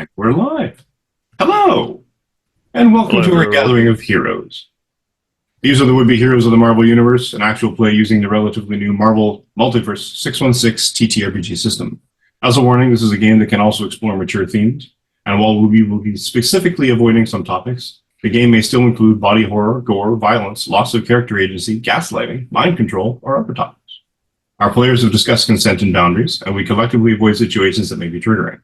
And we're live. Hello, and welcome to our gathering of heroes. These are the would-be heroes of the Marvel Universe, an actual play using the relatively new Marvel Multiverse 616 TTRPG system. As a warning, this is a game that can also explore mature themes, and while we will be specifically avoiding some topics, the game may still include body horror, gore, violence, loss of character agency, gaslighting, mind control, or other topics. Our players have discussed consent and boundaries, and we collectively avoid situations that may be triggering.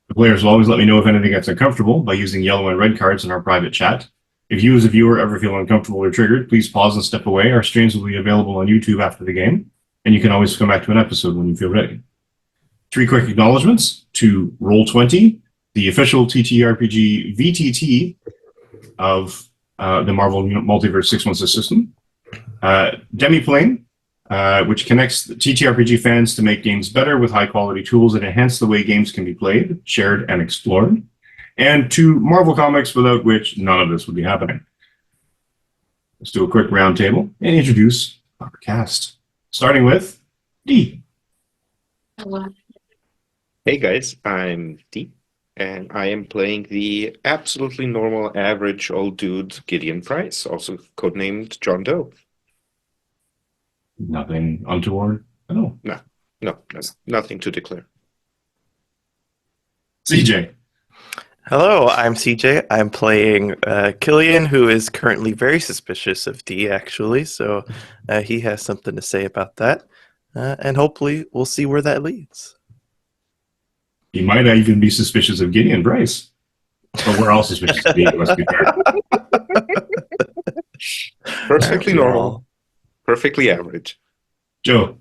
The players will always let me know if anything gets uncomfortable by using yellow and red cards in our private chat. If you as a viewer ever feel uncomfortable or triggered, please pause and step away. Our streams will be available on YouTube after the game, and you can always come back to an episode when you feel ready. 3 quick acknowledgements to Roll20, the official TTRPG VTT of the Marvel Multiverse 616 system. Demiplane, which connects the TTRPG fans to make games better with high-quality tools that enhance the way games can be played, shared, and explored. And to Marvel Comics, without which none of this would be happening. Let's do a quick roundtable and introduce our cast. Starting with Dee. Hello. Hey guys, I'm Dee, and I am playing the absolutely normal, average old dude Gideon Price, also codenamed John Doe. Nothing untoward? Oh. No, nothing to declare. CJ. Hello, I'm CJ. I'm playing Killian, who is currently very suspicious of D, actually, so he has something to say about that, and hopefully we'll see where that leads. He might even be suspicious of Gideon Price. But we're all suspicious of D, let's be fair. Perfectly normal. Perfectly average. Joe.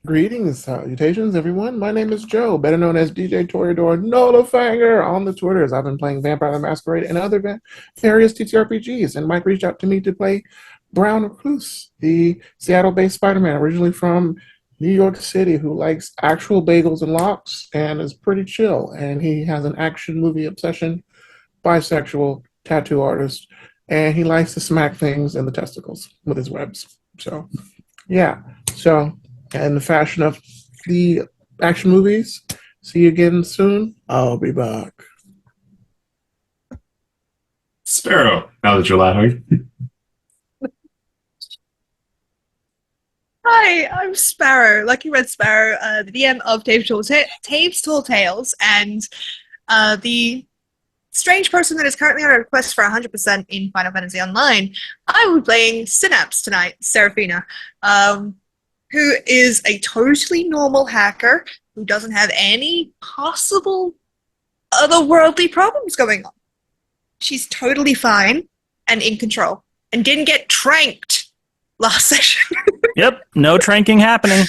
Greetings, salutations, everyone. My name is Joe, better known as DJ Toreador Nolafanger on the Twitters. I've been playing Vampire the Masquerade and other various TTRPGs, and Mike reached out to me to play Brown Recluse, the Seattle-based Spider-Man, originally from New York City, who likes actual bagels and lox and is pretty chill. And he has an action movie obsession, bisexual, tattoo artist, and he likes to smack things in the testicles with his webs. So, yeah. So, in the fashion of the action movies, see you again soon. I'll be back. Sparrow, now that you're laughing. Hi, I'm Sparrow, Lucky Red Sparrow, the DM of Taves Tall Tales, and the strange person that is currently on a request for 100% in Final Fantasy Online. I will be playing Synapse tonight, Seraphina, who is a totally normal hacker who doesn't have any possible otherworldly problems going on. She's totally fine and in control and didn't get tranked last session. Yep, no tranking happening.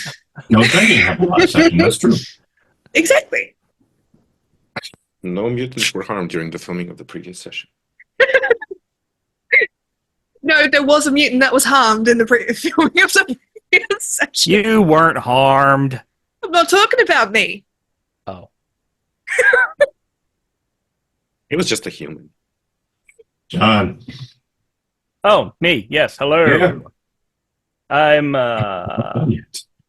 No tranking happened last session, that's true. Exactly. No mutants were harmed during the filming of the previous session. No, there was a mutant that was harmed in the filming of the previous session. You weren't harmed. I'm not talking about me. Oh. He was just a human. John. Oh, me. Yes. Hello. Yeah.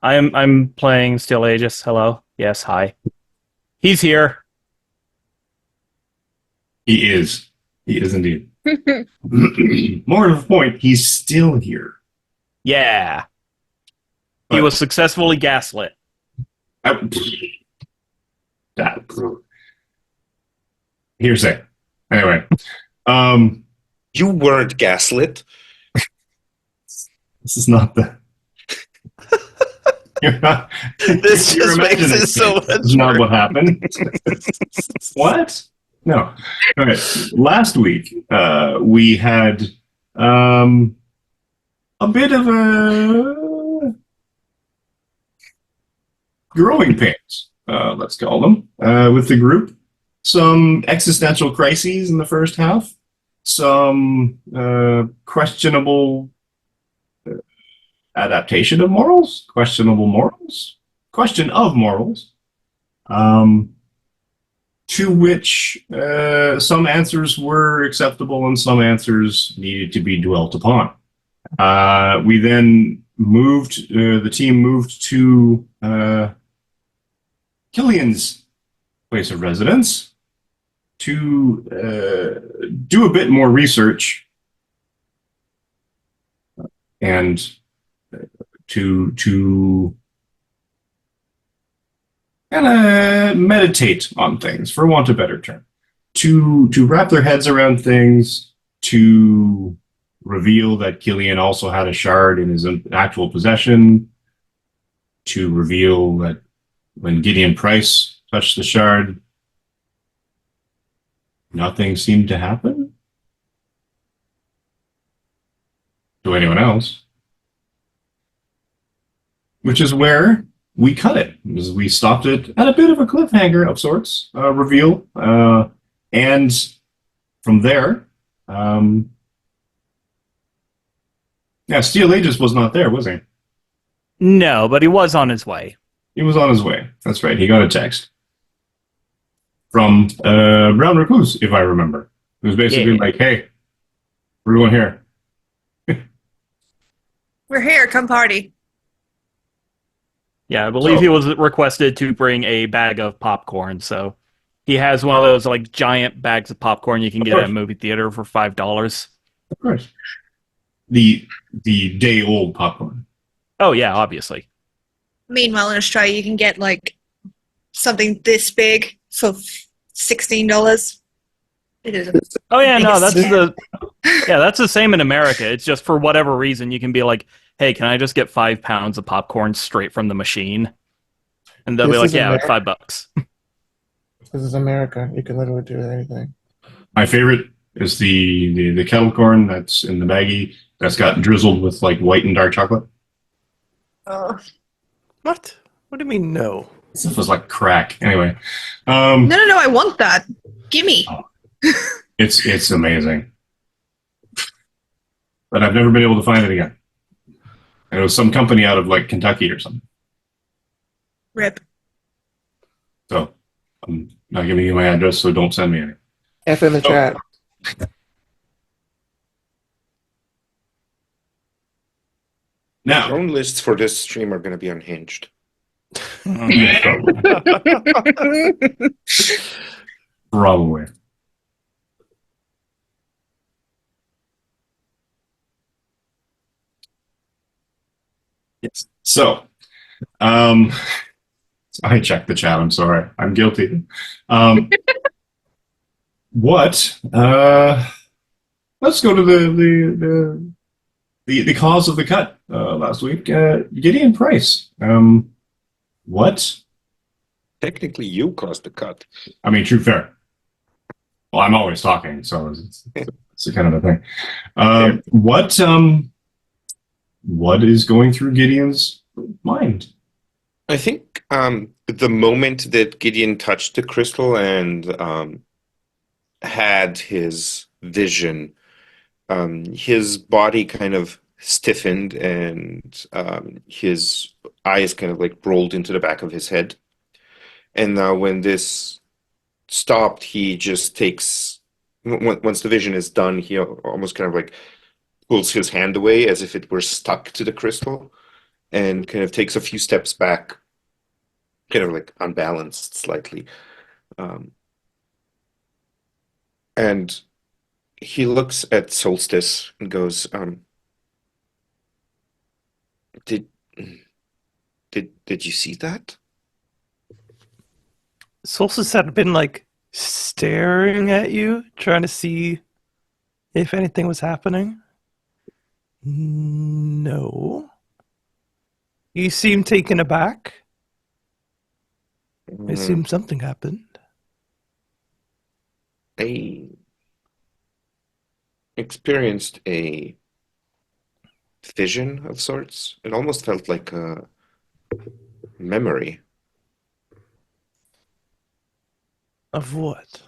I'm playing Still Aegis. Hello. Yes. Hi. He's here. He is. He is indeed. More to the point, he's still here. Yeah. But He was successfully gaslit. Hearsay. Anyway. You weren't gaslit. This is not the... You're not... This you're just makes imagining it so much This is not worse. what happened. What? No. All right. Last week, we had a bit of a growing pains, let's call them, with the group. Some existential crises in the first half. Some questionable adaptation of morals. Questionable morals. Question of morals. To which some answers were acceptable and some answers needed to be dwelt upon. We then the team moved to Killian's place of residence to do a bit more research and to kind of meditate on things, for want of a better term, to wrap their heads around things, to reveal that Killian also had a shard in his actual possession, to reveal that when Gideon Price touched the shard, nothing seemed to happen to anyone else. Which is where we cut it. We stopped it at a bit of a cliffhanger of sorts, reveal. And from there, Steel Aegis was not there, was he? No, but he was on his way. He was on his way. That's right. He got a text from Brown Recluse, if I remember. It was basically like, hey, we're going here. We're here. Come party. Yeah, I believe he was requested to bring a bag of popcorn, so he has one of those like giant bags of popcorn you can get at a movie theater for $5. Of course. The day-old popcorn. Oh yeah, obviously. Meanwhile, in Australia, you can get like something this big for $16. It is. Oh yeah, no, that's biggest- that's the same in America. It's just for whatever reason you can be like, hey, can I just get 5 pounds of popcorn straight from the machine? And they'll be like, yeah, America. $5. This is America. You can literally do anything. My favorite is the kettle corn that's in the baggie that's got drizzled with like white and dark chocolate. Oh. What? What do you mean no? Stuff was like crack. Anyway, No, I want that. Gimme. it's amazing, but I've never been able to find it again. And it was some company out of like Kentucky or something. Rip. So I'm not giving you my address, so don't send me any. F in the chat. Now, Drone lists for this stream are going to be unhinged. probably. Yes. So, I checked the chat. I'm sorry. I'm guilty. What? Let's go to the cause of the cut last week. Gideon Price. What? Technically, you caused the cut. I mean, true fair. Well, I'm always talking, so it's kind of a thing. What is going through Gideon's mind? I think the moment that Gideon touched the crystal and had his vision, his body kind of stiffened and his eyes kind of like rolled into the back of his head. And when this stopped, he just takes, once the vision is done, he almost kind of like pulls his hand away as if it were stuck to the crystal and kind of takes a few steps back, kind of like unbalanced slightly. And he looks at Solstice and goes, did you see that? Solstice had been like staring at you, trying to see if anything was happening. No. You seem taken aback. I assume something happened. I experienced a vision of sorts. It almost felt like a memory. Of what?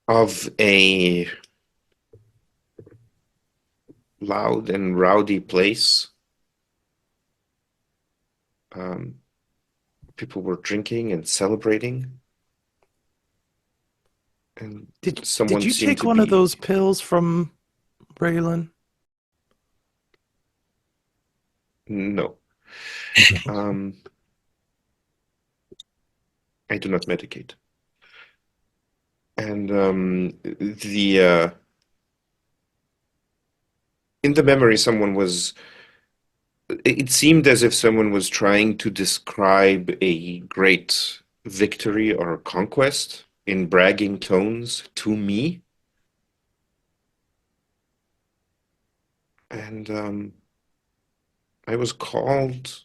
Of a loud and rowdy place. People were drinking and celebrating. And Did someone you seemed take to one of be- those pills from Braylon? No. I do not medicate. And the in the memory, someone was. It seemed as if someone was trying to describe a great victory or conquest in bragging tones to me. And I was called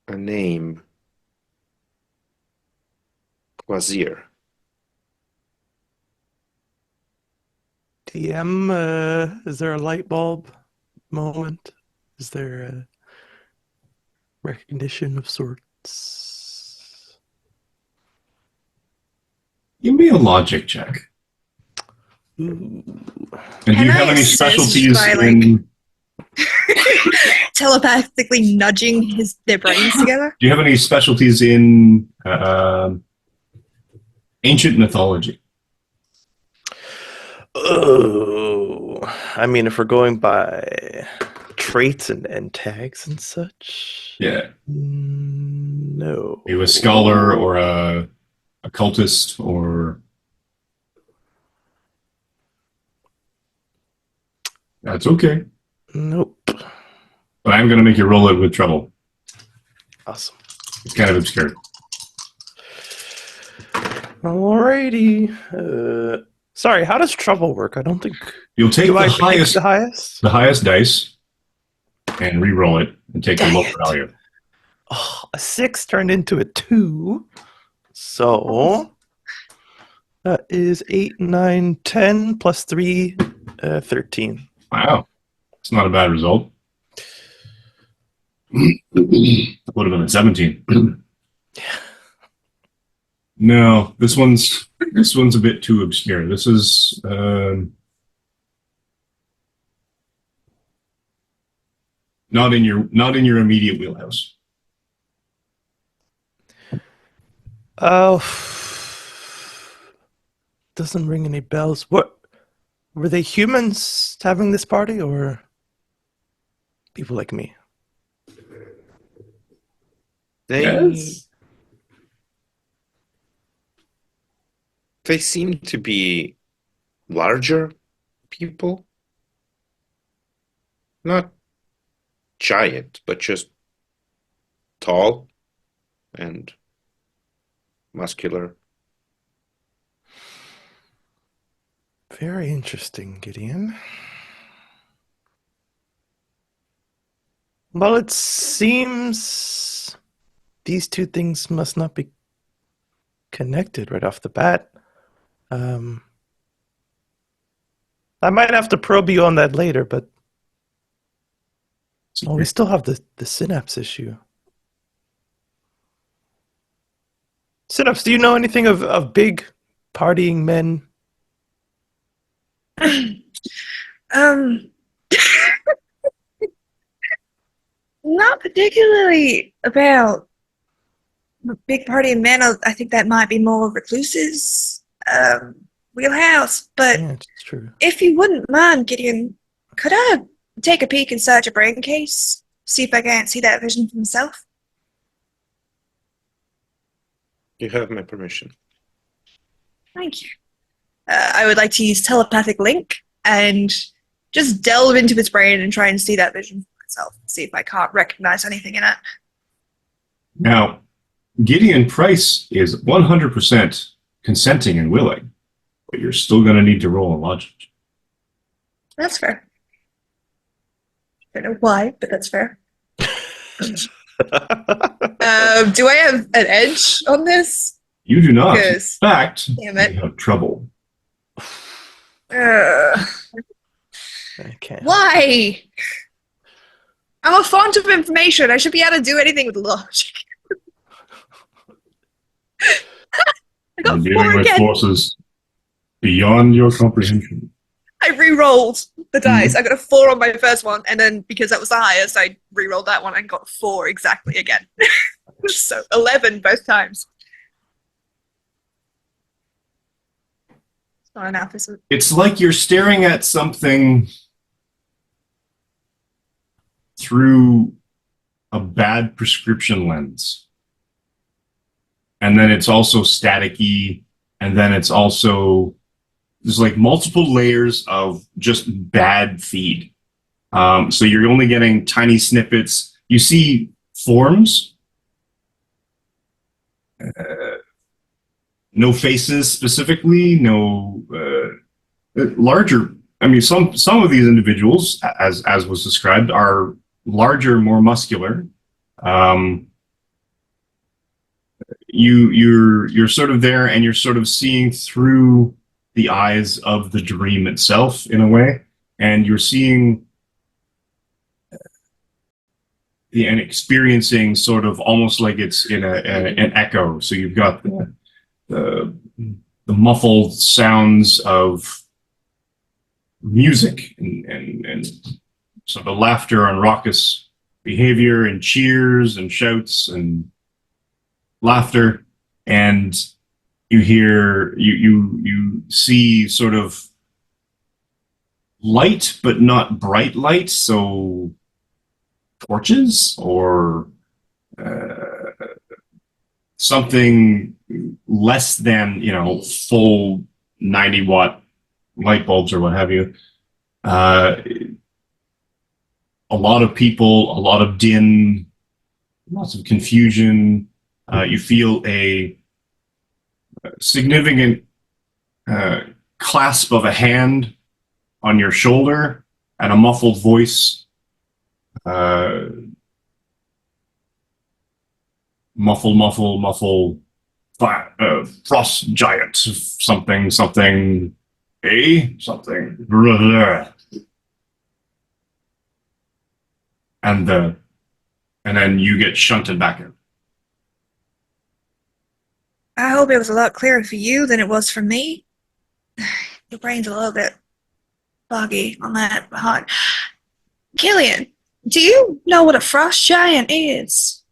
a name, Quasir. DM, is there a light bulb moment? Is there a recognition of sorts? Give me a logic check. Ooh. And do you have I any assist specialties by, like- in? Telepathically nudging their brains together. Do you have any specialties in ancient mythology? Oh, I mean, if we're going by traits and tags and such, Yeah. no. Are you a scholar or a occultist or? That's okay. Nope. But I'm going to make you roll it with trouble. Awesome. It's kind of obscure. Alrighty. Sorry, how does trouble work? I don't think. You'll take Do I the pick highest, the highest? the highest dice, and re-roll it, and take the Dang lower it. value. Oh, a 6 turned into a 2. So that is 8, 9, 10 plus 3, 13. Wow, it's not a bad result. Would have been a 17. No, this one's a bit too obscure. This is not in your immediate wheelhouse. Oh, doesn't ring any bells. What were they, humans having this party or people like me? Yes. They seem to be larger people. Not giant, but just tall and muscular. Very interesting, Gideon. Well, it seems these two things must not be connected right off the bat. I might have to probe you on that later, but we still have the Synapse issue. Synapse, do you know anything of big partying men? Not particularly about big party and men. I think that might be more Recluse's wheelhouse. But Yeah, it's true. if you wouldn't mind, Gideon, could I take a peek inside your brain case? See if I can't see that vision for myself? You have my permission. Thank you. I would like to use telepathic link and just delve into his brain and try and see that vision for myself. See if I can't recognize anything in it. Now, Gideon Price is 100% consenting and willing, but you're still going to need to roll a logic. That's fair. I don't know why, but that's fair. Do I have an edge on this? You do not. In Because, fact, damn it. you have trouble. I can't. Why? I'm a font of information. I should be able to do anything with logic. I got You're 4 dealing with again. forces beyond your comprehension. I re-rolled the dice. I got a 4 on my first one, and then because that was the highest, I re-rolled that one and got 4 exactly again. So 11 both times. It's not enough, is it? It's like you're staring at something through a bad prescription lens. and then it's also staticky, and then it's also there's like multiple layers of just bad feed. So you're only getting tiny snippets. You see forms, no faces specifically, no larger. I mean, some of these individuals, as was described, are larger, more muscular. You're sort of there, and you're sort of seeing through the eyes of the dream itself in a way, and you're seeing and experiencing sort of almost like it's in an echo. So you've got the muffled sounds of music and sort of laughter and raucous behavior and cheers and shouts and laughter, and you hear you see sort of light but not bright light, so torches or something less than full 90-watt light bulbs or what have you. A lot of people, a lot of din, lots of confusion. You feel a significant clasp of a hand on your shoulder and a muffled voice. Muffle. Frost giant, something, something. And then you get shunted back in. I hope it was a lot clearer for you than it was for me. Your brain's a little bit foggy on that part. Killian, do you know what a frost giant is?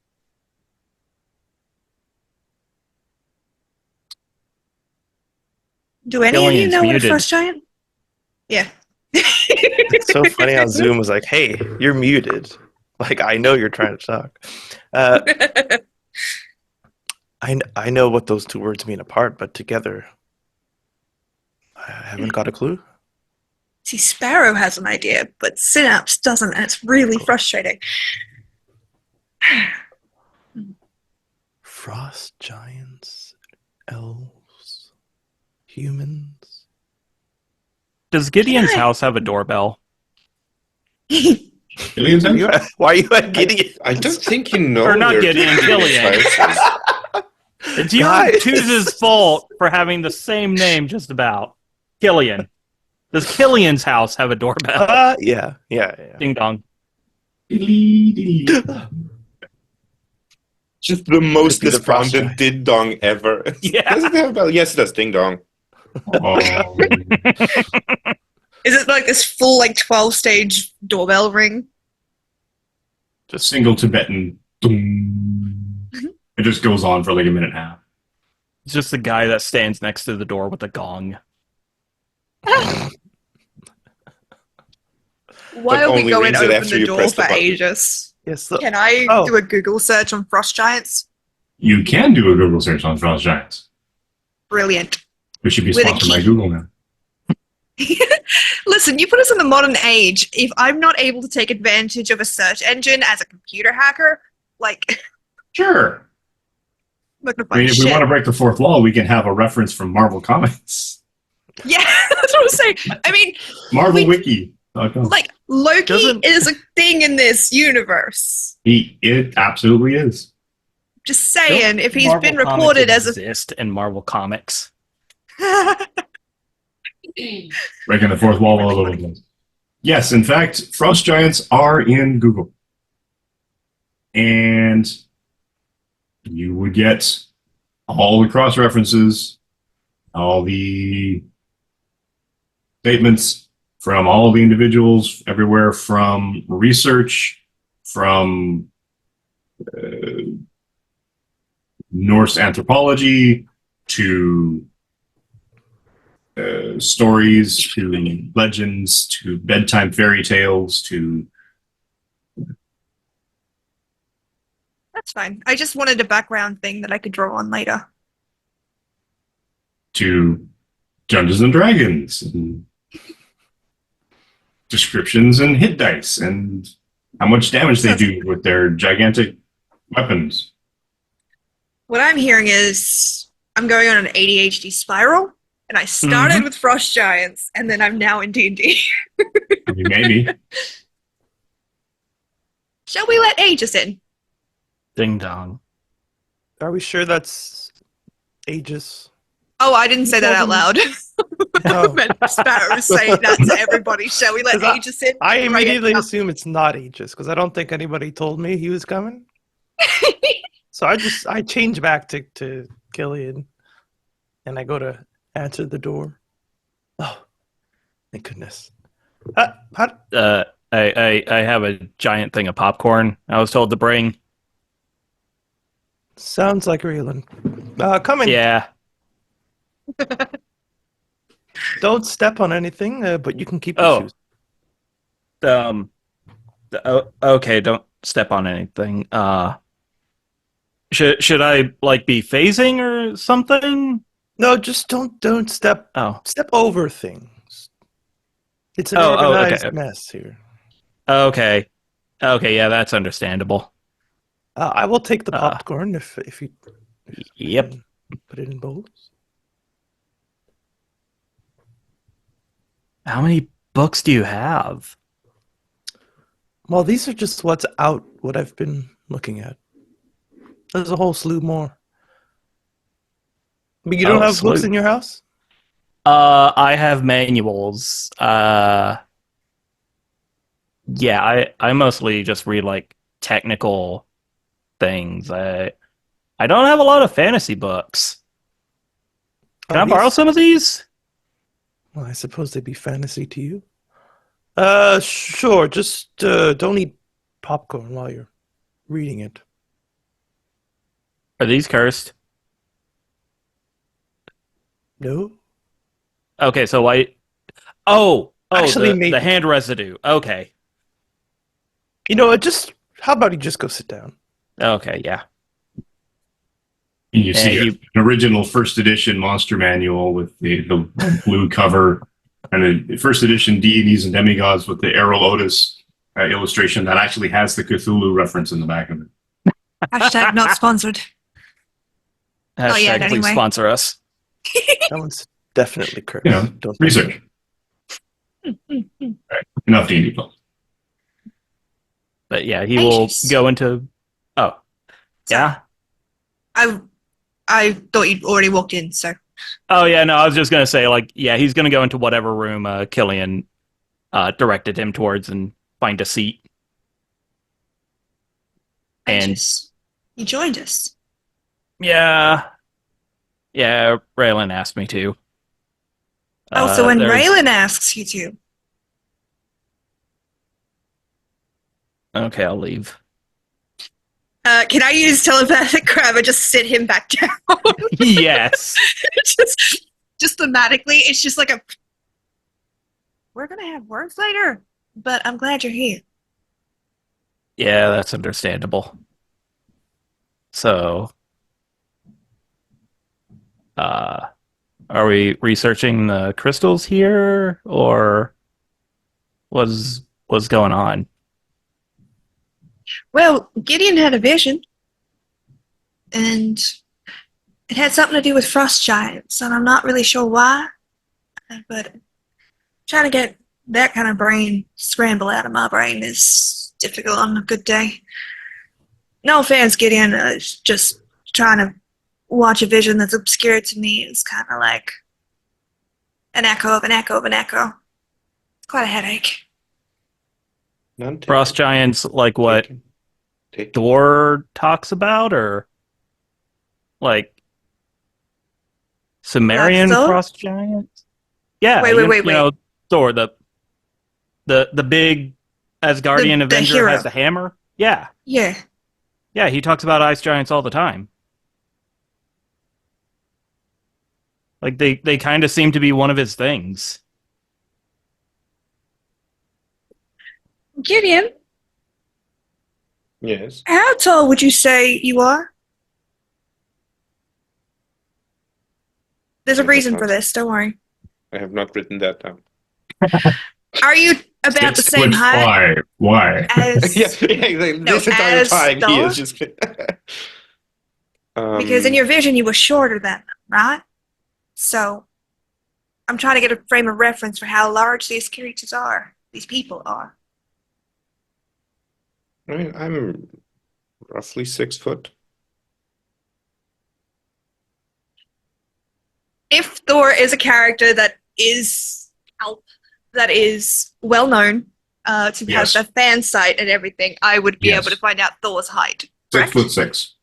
Do any of you Killian's know what a muted. frost giant? Yeah. It's so funny how Zoom was like, "Hey, you're muted." Like, I know you're trying to talk. I know what those two words mean apart, but together, I haven't got a clue. See, Sparrow has an idea, but Synapse doesn't, and it's really frustrating. Frost giants, elves, humans. Does Gideon's Can I- house have a doorbell? Aliens house? Why are you at Gideon? I don't think you know. Or not where Gideon, Killian. houses. It's you Guys. and Tuz's fault for having the same name just about. Killian. Does Killian's house have a doorbell? Yeah. Ding dong. Just the most Could be the frost despondent giant. ding dong ever. Yeah. Does it have a bell? Yes, it does. Ding dong. Oh. Is it like this full, 12-stage doorbell ring? Just single Tibetan. Dum. It just goes on for like a minute and a half. It's just the guy that stands next to the door with a gong. While we only go rings and it open after the you door press the for button. Aegis, Yes. can I Oh. do a Google search on frost giants? You can do a Google search on Frost Giants. Brilliant. We should be With a sponsored by key. Google now. Listen, you put us in the modern age. If I'm not able to take advantage of a search engine as a computer hacker, I'm Sure. not gonna I mean, find if shit. we want to break the fourth wall, we can have a reference from Marvel Comics. Yeah, that's what I'm saying. I mean, Marvel We- Wiki. Loki Doesn't- is a thing in this universe. It absolutely is. Just saying, if he's Marvel been Comics reported as a exist in Marvel Comics. Breaking the fourth wall all over the place. Yes, in fact, Frost Giants are in Google. And you would get all the cross references, all the statements from all the individuals everywhere, from research, from Norse anthropology to stories, to legends, to bedtime fairy tales, to That's fine. I just wanted a background thing that I could draw on later. To Dungeons and Dragons, and descriptions and hit dice, and how much damage they do with their gigantic weapons. What I'm hearing is I'm going on an ADHD spiral, and I started with Frost Giants, and then I'm now in D&D. I mean, maybe. Shall we let Aegis in? Ding dong. Are we sure that's Aegis? Oh, I didn't say that out loud. Oh. I meant Sparrow was saying that to everybody. Shall we let 'Cause Aegis in? I immediately Right. assume it's not Aegis because I don't think anybody told me he was coming. So I change back to Killian, and I go to answer the door. Oh, thank goodness. I have a giant thing of popcorn I was told to bring. Sounds like Raylan. Come in. Yeah. Don't step on anything, but you can keep your shoes. Okay, don't step on anything. Should I like be phasing or something? No, just don't step over things. It's an organized mess here. Okay, yeah, that's understandable. I will take the popcorn if you. Yep. Put it in bowls. How many books do you have? Well, these are just what I've been looking at. There's a whole slew more. But you don't have books in your house? I have manuals. Yeah, I mostly just read like technical things. I don't have a lot of fantasy books. Can I borrow some of these? Well, I suppose they'd be fantasy to you. Sure. Just don't eat popcorn while you're reading it. Are these cursed? No. Okay, so Actually, the hand residue. Okay. You know what? How about you just go sit down? Okay, yeah. And you see an original first edition monster manual with the blue cover, and a first edition deities and demigods with the Errol Otis illustration that actually has the Cthulhu reference in the back of it. Hashtag not sponsored. Hashtag yet, please anyway. sponsor us. That one's definitely cursed. You know, Don't research. Right. Enough D&D talk. But yeah, he will go into. Oh, yeah. I thought you'd already walked in, so. Oh yeah, no, I was just gonna say he's gonna go into whatever room Killian directed him towards and find a seat. And you joined us. Yeah, Raylan asked me to. So when Raylan asks you to. Okay, I'll leave. Can I use telepathic grab and just sit him back down? Yes. just thematically, it's just like we're gonna have words later, but I'm glad you're here. Yeah, that's understandable. So, are we researching the crystals here, or what's going on? Well, Gideon had a vision, and it had something to do with frost giants, and I'm not really sure why, but trying to get that kind of brain scramble out of my brain is difficult on a good day. No offense, Gideon, just trying to watch a vision that's obscure to me is kind of like an echo of an echo of an echo. It's quite a headache. Frost giants, like what Thor talks about, or like Sumerian frost giants? Yeah, wait. You know, Thor, the big Asgardian Avenger hero. has the hammer. Yeah. Yeah, he talks about ice giants all the time. Like they kind of seem to be one of his things. Gideon, Yes. How tall would you say you are? There's a Yeah, that reason for sounds- this, don't worry. I have not written that down. Are you about the same height 6'5". Why? as... yeah, exactly. No, This entire as time he Thor? is just. Because in your vision you were shorter than them, right? So, I'm trying to get a frame of reference for how large these creatures are. These people are. I'm roughly 6 foot. If Thor is a character that is well known to Yes. have the fan site and everything, I would be Yes. able to find out Thor's height. 6'6".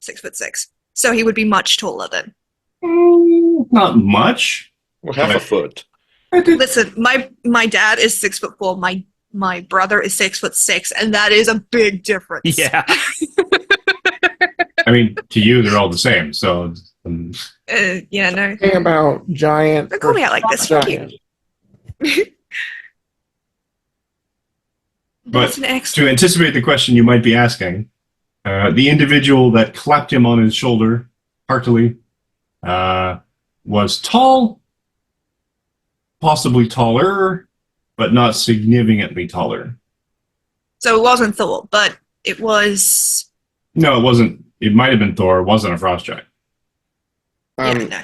6'6". So he would be much taller then. Not much. Well, half a foot. Listen, my dad is 6'4". My brother is 6'6", and that is a big difference. Yeah. I mean, to you, they're all the same. So, Yeah, no. Thing about giant. Don't call me out like this. Fuck you. Giant. That's but an excellent. to anticipate the question you might be asking, the individual that clapped him on his shoulder heartily was tall, possibly taller, but not significantly taller. So it wasn't Thor, but it was. No, it wasn't. It might have been Thor. It wasn't a frost giant. Yeah, no.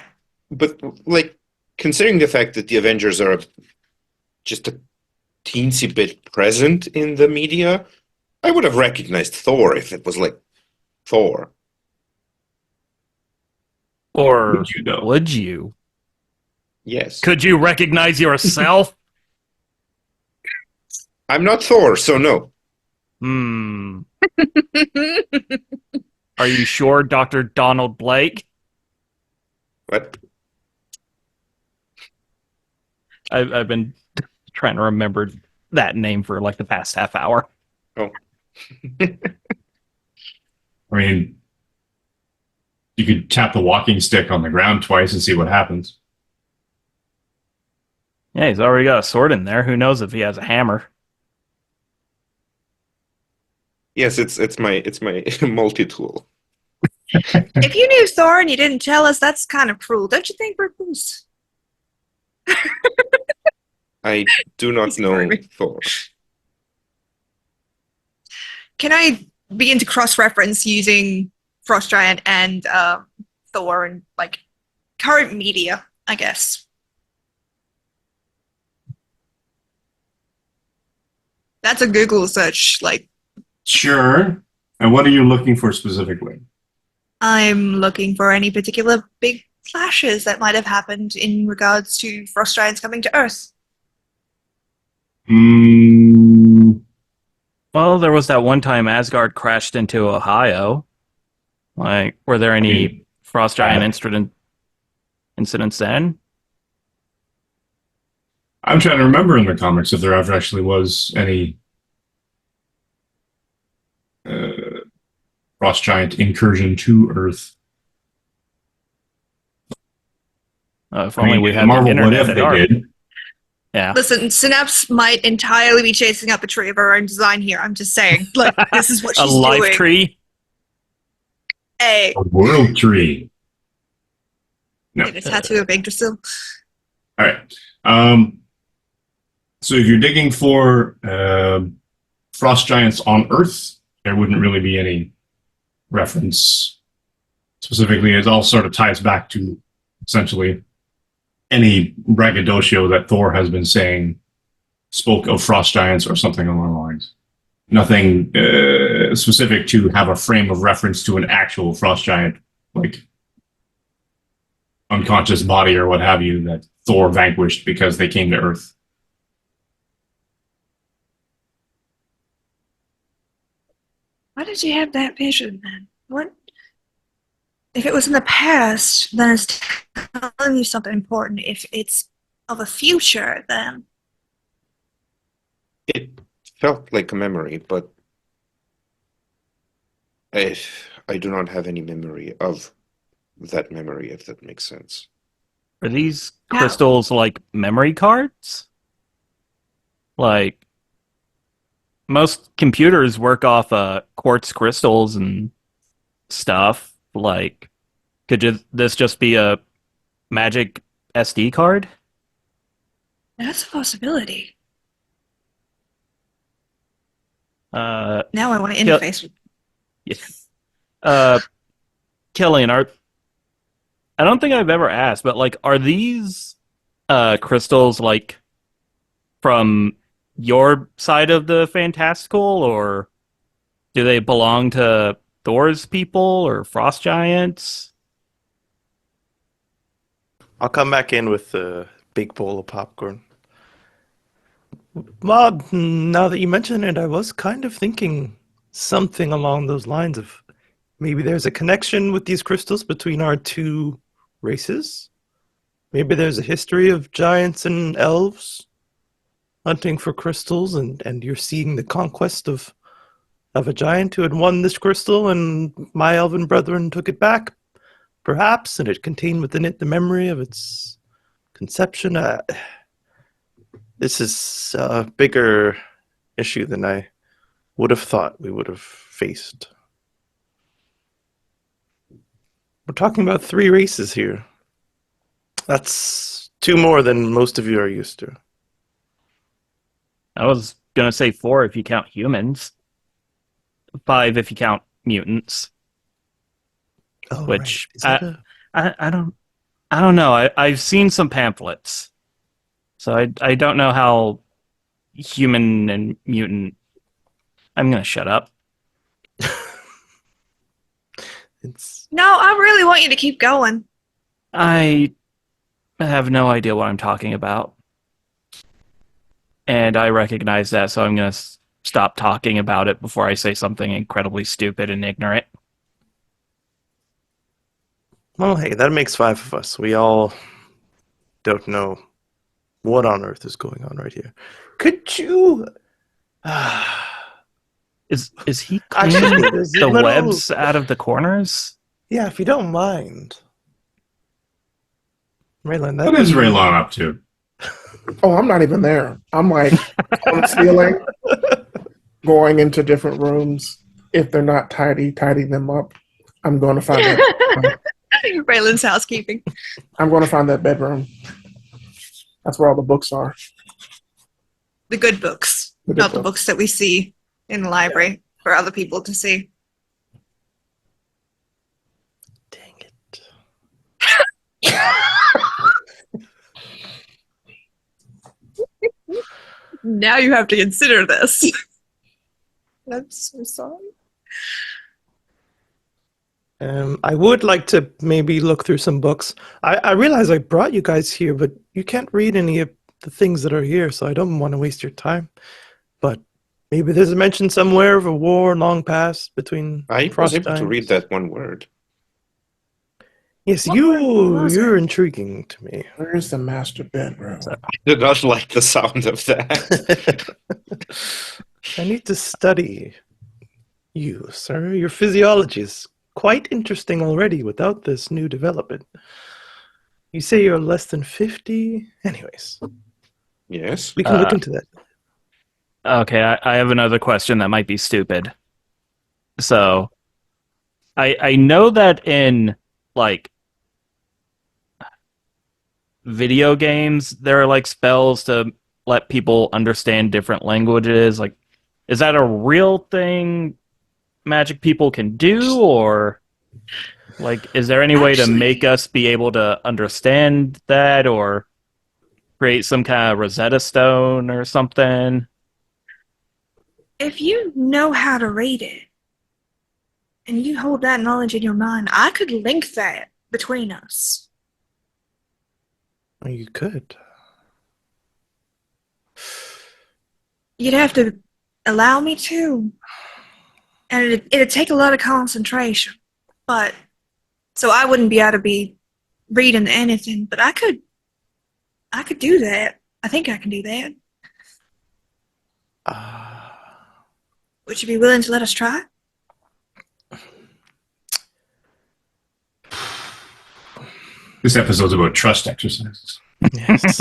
But like, considering the fact that the Avengers are just a teensy bit present in the media, I would have recognized Thor if it was like Thor. Or Would you, though? would you? Yes. Could you recognize yourself? I'm not Thor, so no. Hmm. Are you sure, Dr. Donald Blake? What? I've been trying to remember that name for like the past half hour. Oh. I mean, you could tap the walking stick on the ground twice and see what happens. Yeah, he's already got a sword in there. Who knows if he has a hammer? Yes, it's my multi-tool. If you knew Thor and you didn't tell us, that's kind of cruel, don't you think, Recluse? I do not He's know charming. Thor. Can I begin to cross-reference using Frost Giant and Thor and like current media, I guess? That's a Google search. Like, Sure. And what are you looking for specifically? I'm looking for any particular big flashes that might have happened in regards to Frost Giants coming to Earth. Well, there was that one time Asgard crashed into Ohio. Like, were there any Frost Giant incidents then? I'm trying to remember in the comics if there ever actually was any frost giant incursion to Earth. If only we had Marvel, the internet. what if at they our- did? Yeah. Listen, Synapse might entirely be chasing up a tree of her own design here. I'm just saying, like, this is what A she's life doing. tree? Hey, A world tree. No. get a tattoo of Yggdrasil. All right. So if you're digging for frost giants on Earth, there wouldn't really be any reference specifically. It all sort of ties back to essentially any braggadocio that Thor has been saying spoke of frost giants or something along the lines. Nothing specific to have a frame of reference to an actual frost giant, like unconscious body or what have you, that Thor vanquished because they came to Earth. Why did you have that vision, then? What? If it was in the past, then it's telling you something important. If it's of a future, then It felt like a memory, but I do not have any memory of that memory, if that makes sense. Are these How? crystals like memory cards? Like most computers work off quartz crystals and stuff. Like, this just be a magic SD card? That's a possibility. Uh, Now I want to Yeah. interface with. Killian, I don't think I've ever asked, but like, are these crystals like from your side of the fantastical, or do they belong to Thor's people or frost giants? I'll come back in with a big bowl of popcorn. Well, now that you mention it, I was kind of thinking something along those lines of maybe there's a connection with these crystals between our two races. Maybe there's a history of giants and elves hunting for crystals, and you're seeing the conquest of a giant who had won this crystal, and my elven brethren took it back, perhaps, and it contained within it the memory of its conception. This is a bigger issue than I would have thought we would have faced. We're talking about 3 races here. That's 2 more than most of you are used to. I was gonna say 4 if you count humans, 5 if you count mutants. Oh, Which right. Is that I don't know. I've seen some pamphlets, so I don't know how human and mutant. I'm gonna shut up. it's No, I really want you to keep going. I have no idea what I'm talking about, and I recognize that, so I'm gonna stop talking about it before I say something incredibly stupid and ignorant. well, hey, that makes 5 of us. We all don't know what on earth is going on right here. Could you? Is he Actually, cleaning there's a the little- webs out of the corners? Yeah, if you don't mind. Raylan, What is Raylon up to? Oh, I'm not even there. I'm like on the ceiling, going into different rooms. If they're not tidy, tidy them up. I'm going to find that. Raylan's housekeeping. I'm going to find that bedroom. That's where all the books are. The good books, The good not the books that we see in the library for other people to see. Dang it. Now you have to consider this. I'm so sorry. I would like to maybe look through some books. I realize I brought you guys here, but you can't read any of the things that are here, so I don't want to waste your time. But maybe there's a mention somewhere of a war long past between I was frost able to read giants. that one word. What Yes, word was you're it? intriguing to me. Where's the master bedroom? I did not like the sound of that. I need to study you, sir. Your physiology is quite interesting already without this new development. You say you're less than 50? Anyways, Yes. we can look into that. Okay, I have another question that might be stupid. So, I know that in like video games, there are like spells to let people understand different languages. Like, is that a real thing magic people can do, or like, is there any way to Actually- make us be able to understand that, or create some kind of Rosetta Stone or something? If you know how to read it, and you hold that knowledge in your mind, I could link that between us. Oh, you could. You'd have to allow me to. And it'd take a lot of concentration. But, so I wouldn't be able to be reading anything, but I could do that. I think I can do that. Would you be willing to let us try? This episode's about trust exercises. Yes.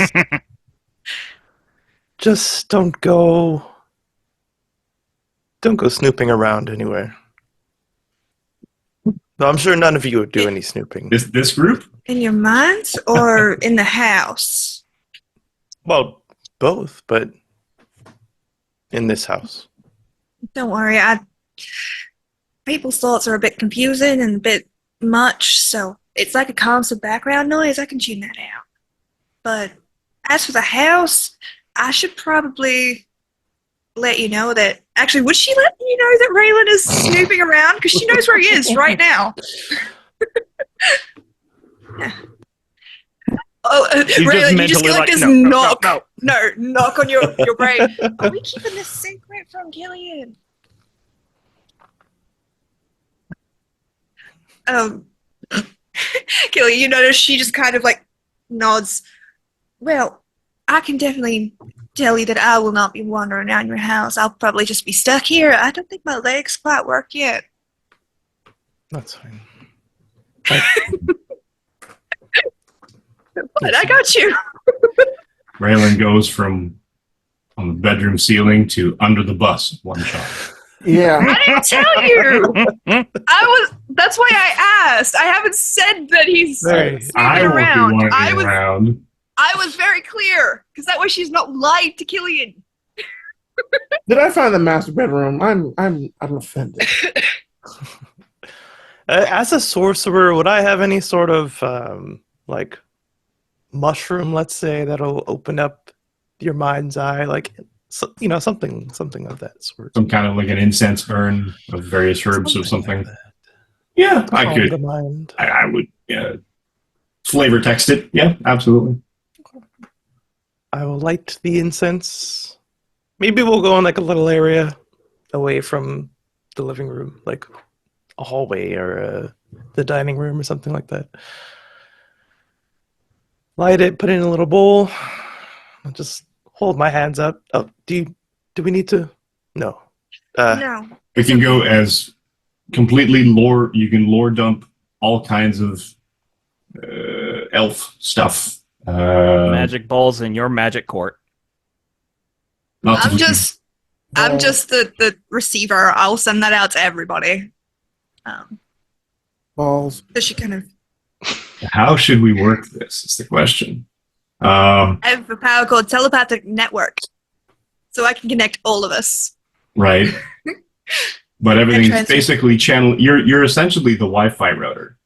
Just don't go don't go snooping around anywhere. No, I'm sure none of you would do any snooping. This group? In your mind or in the house? Well, both, but in this house. Don't worry, people's thoughts are a bit confusing and a bit much, so it's like a constant background noise. I can tune that out. But as for the house, I should probably let you know that... Actually, would she let you know that Raylan is snooping around? Because she knows where he is right now. Yeah. Oh, Raylan, you just get like this knock. No, knock on your brain. Are we keeping this secret from Gideon? Gilly, you notice she just kind of like nods. Well, I can definitely tell you that I will not be wandering around your house. I'll probably just be stuck here. I don't think my legs quite work yet. That's fine. But I got you. Raylan goes from on the bedroom ceiling to under the bus in one shot. Yeah. I didn't tell you. That's why I asked. I haven't said that he's Right. snooping I won't around. be wandering around. I was very clear, because that way she's not lied to Killian. Did I find the master bedroom? I'm offended. As a sorcerer, would I have any sort of like mushroom, let's say, that'll open up your mind's eye, like something of that sort? Some kind of like an incense urn of various herbs or something. Like that. Yeah, I Calm could. the mind. I would flavor text it. Yeah, absolutely. I will light the incense. Maybe we'll go in like a little area away from the living room, like a hallway or the dining room or something like that. Light it, put it in a little bowl. I'll just hold my hands up. Oh, do we need to? No. No. It can go as completely lore. You can lore dump all kinds of elf stuff. Magic balls in your magic court. I'm just the receiver. I'll send that out to everybody. Balls. So she kind of... How should we work this? Is the question. I have a power called telepathic network, so I can connect all of us. Right. But everything's transfer. basically channel. You're essentially the Wi-Fi router.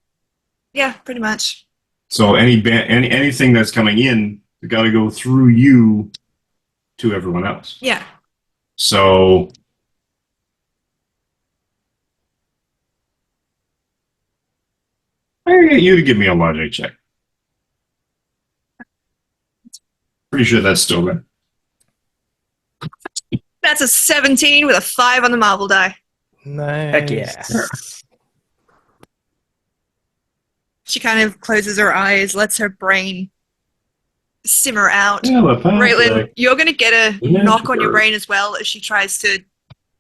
Yeah, pretty much. So anything that's coming in, you got to go through you to everyone else. Yeah. So I get you to give me a logic check. Pretty sure that's still there. That's a 17 with a 5 on the marble die. Nice. Heck yeah. She kind of closes her eyes, lets her brain simmer out. Telepathic. Raylan, you're going to get a Network. knock on your brain as well as she tries to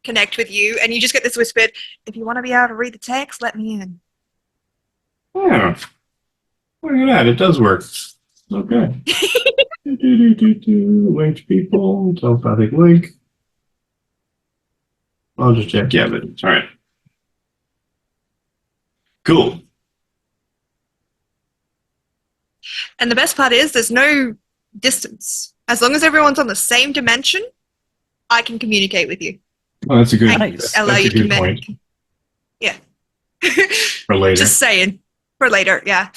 connect with you, and you just get this whispered, if you want to be able to read the text, let me in. Yeah. Look at that. It does work. Okay. Linked people. Telepathic link. I'll just check. Yeah, but all right. Cool. And the best part is there's no distance. As long as everyone's on the same dimension, I can communicate with you. Well, that's a good, Nice. that's Allow a you to good point Yeah. for later. Just saying. For later, yeah.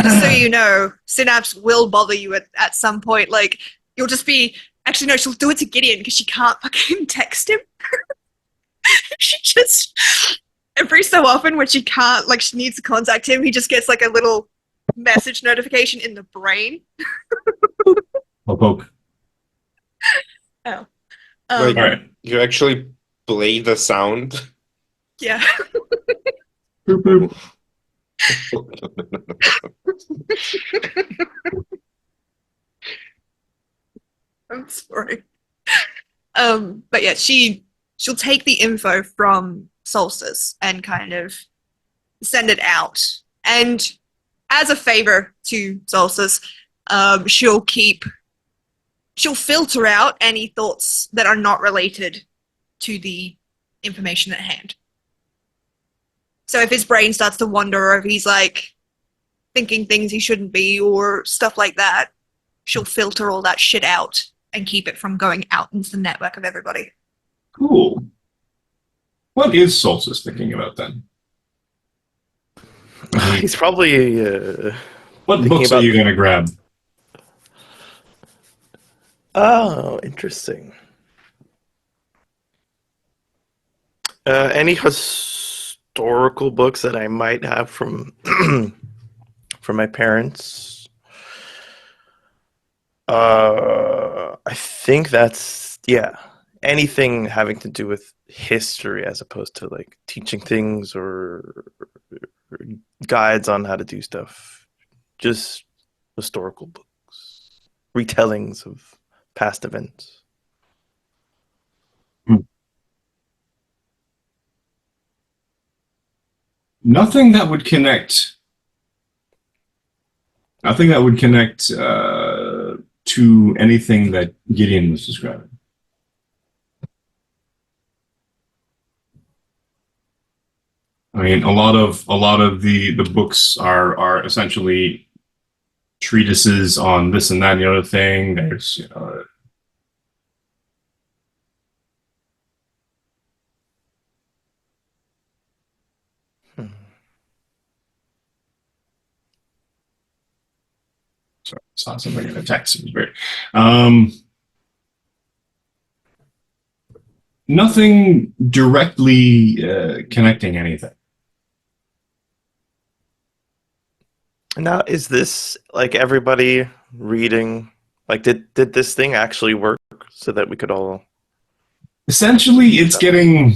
Just so you know, Synapse will bother you at some point. Like, you'll just be... Actually, no, she'll do it to Gideon because she can't fucking text him. She just... Every so often when she can't, like, she needs to contact him, he just gets, like, a little message notification in the brain. I'll poke. Oh. Like, All right. you actually play the sound. Yeah. Boop, boop. I'm sorry. But yeah, she'll take the info from Solstice and kind of send it out. And as a favor to Solstice, she'll filter out any thoughts that are not related to the information at hand. So if his brain starts to wander, or if he's like thinking things he shouldn't be or stuff like that, she'll filter all that shit out and keep it from going out into the network of everybody. Cool. What is Solstice thinking about then? He's probably What thinking books are about- you going to grab? Oh, interesting. Any historical books that I might have from from my parents? I think that's anything having to do with history as opposed to like teaching things or guides on how to do stuff. Just historical books, retellings of past events. Nothing that would connect. Nothing that would connect to anything that Gideon was describing. I mean, a lot of the books are essentially treatises on this and that and the other thing. There's sorry, I saw something in the text. It was weird. Nothing directly connecting anything. Now, is this like everybody reading? Like, did this thing actually work so that we could all? Essentially, it's getting I'm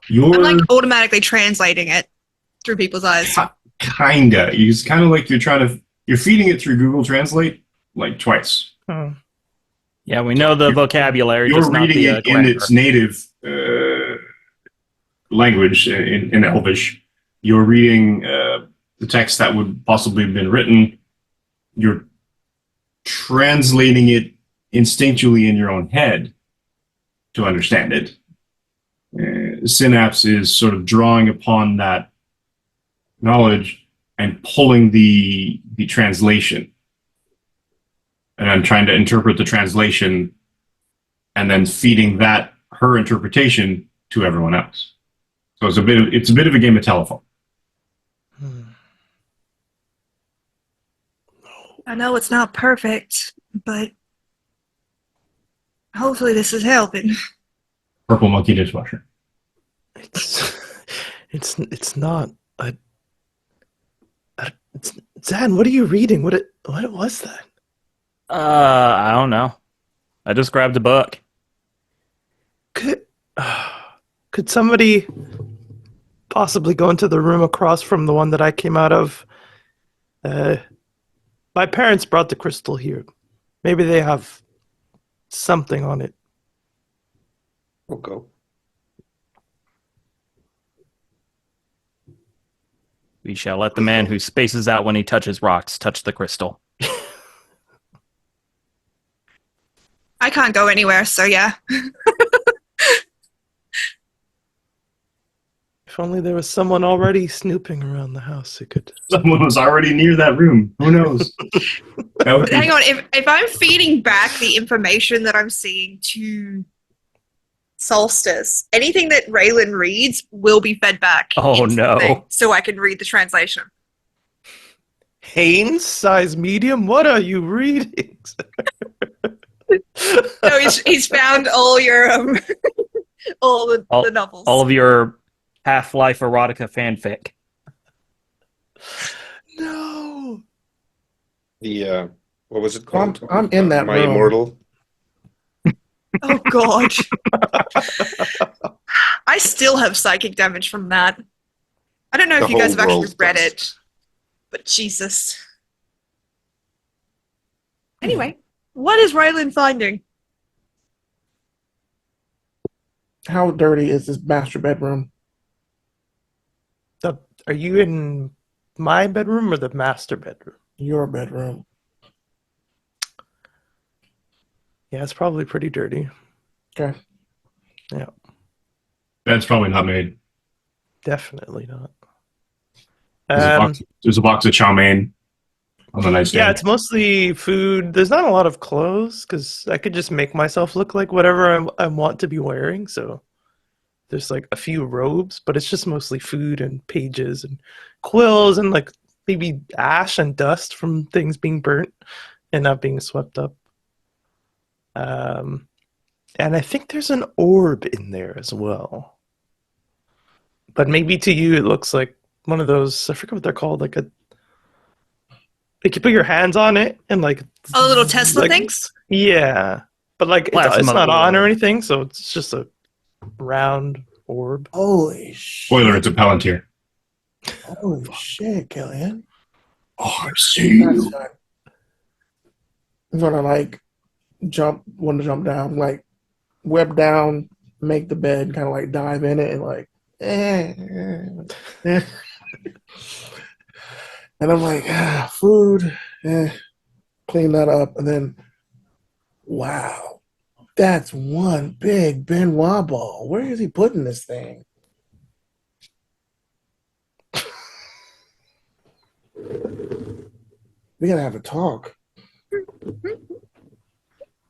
your like automatically translating it through people's eyes. kinda. It's kind of like you're feeding it through Google Translate like twice. Oh. Yeah, we know the vocabulary, You're just not reading the it in grammar. its native language in Elvish. You're reading the text that would possibly have been written. You're translating it instinctually in your own head to understand it. Synapse is sort of drawing upon that knowledge and pulling the translation. And I'm trying to interpret the translation and then feeding that her interpretation to everyone else. So it's a bit of a game of telephone. I know it's not perfect, but hopefully this is helping. Purple monkey dishwasher. It's not. Zan, what are you reading? What was that? I don't know. I just grabbed a book. Could somebody possibly go into the room across from the one that I came out of? My parents brought the crystal here. Maybe they have something on it. We'll go. We shall let the man who spaces out when he touches rocks touch the crystal. I can't go anywhere, so yeah. If only there was someone already snooping around the house who could. Someone was already near that room. Who knows? But hang on, if I'm feeding back the information that I'm seeing to Solstice, anything that Raylan reads will be fed back. Oh, into the no. thing, so I can read the translation. Haynes, size medium? What are you reading? No, he's found all your all the novels. All of your Half-Life erotica fanfic. No. The what was it called? I'm in that My room. Immortal. Oh god. I still have psychic damage from that. I don't know The if you guys have whole actually world read does. it, but Jesus. Anyway, what is Raylan finding? How dirty is this master bedroom? Are you in my bedroom or the master bedroom? Your bedroom. Yeah, it's probably pretty dirty. Okay. That's probably not made. Definitely not. There's a box of chow mein on the nightstand. Yeah, it's mostly food. There's not a lot of clothes because I could just make myself look like whatever I want to be wearing. So there's like a few robes, but it's just mostly food and pages and quills and like maybe ash and dust from things being burnt and not being swept up. And I think there's an orb in there as well. But maybe to you it looks like one of those, I forget what they're called, like you put your hands on it and like Oh, little Tesla like, things? Yeah. But like it's Plasma not on or orb. anything, so it's just a round orb. Holy shit. Spoiler, it's a Palantir. Holy shit, Killian. I see That's you. not... I'm gonna like want to jump down, like web down, make the bed, kind of like dive in it and like and I'm like, food, clean that up, and then wow, that's one big Benoit ball. Where is he putting this thing? We gotta have a talk.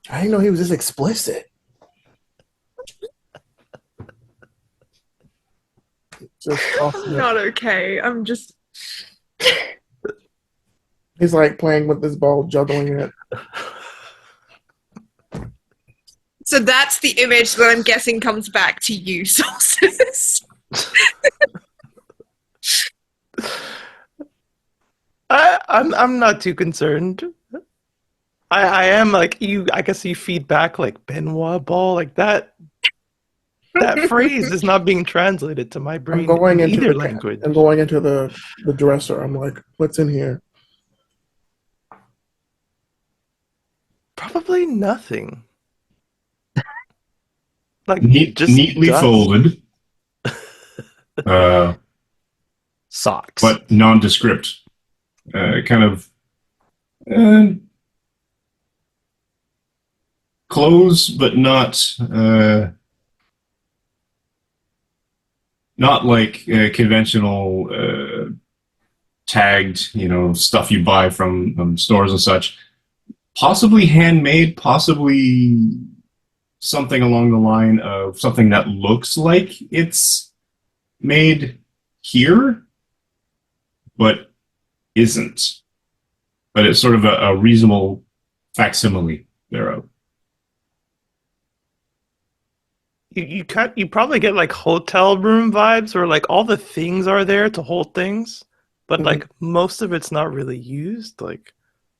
I didn't know he was this explicit. Just I'm not okay. I'm just. He's like playing with this ball, juggling it. So that's the image that I'm guessing comes back to you, Solstice. I'm not too concerned. I am like you. I guess you feed back like Benoit ball like that. That phrase is not being translated to my brain I'm going in into either the language. I'm going into the dresser. I'm like, what's in here? Probably nothing. Like just Neatly dust. folded, Socks. but nondescript. Kind of clothes, but not like conventional tagged, stuff you buy from stores and such. Possibly handmade, possibly something along the line of something that looks like it's made here, but isn't. But it's sort of a reasonable facsimile thereof. You probably get like hotel room vibes where like all the things are there to hold things, but like most of it's not really used. Like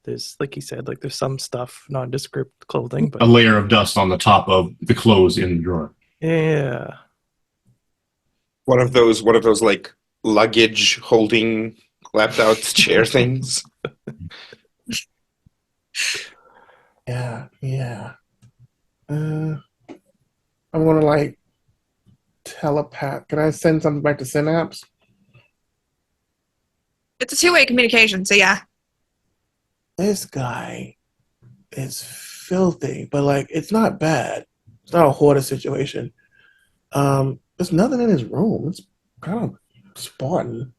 there's, like you said, like there's some stuff, nondescript clothing, but A layer of dust on the top of the clothes in the drawer. yeah. One of those like luggage holding clapped out chair things. Yeah. I'm gonna like telepath. Can I send something back to Synapse? It's a two-way communication, so yeah. This guy is filthy, but like it's not bad. It's not a hoarder situation. There's nothing in his room. It's kind of Spartan.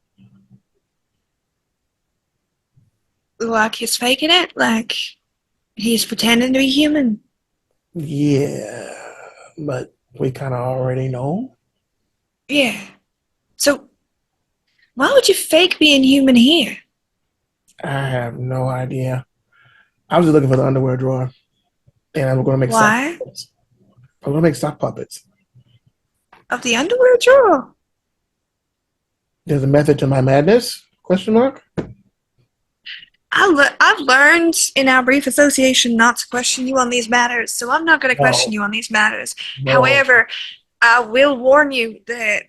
Like he's faking it, like he's pretending to be human. Yeah, but we kind of already know. Yeah. So, why would you fake being human here? I have no idea. I was just looking for the underwear drawer, and I'm going to make Why? sock puppets. I'm going to make sock puppets. Of the underwear drawer? There's a method to my madness? Question mark. I've learned in our brief association not to question you on these matters, so I'm not going to question you on these matters. No. However, I will warn you that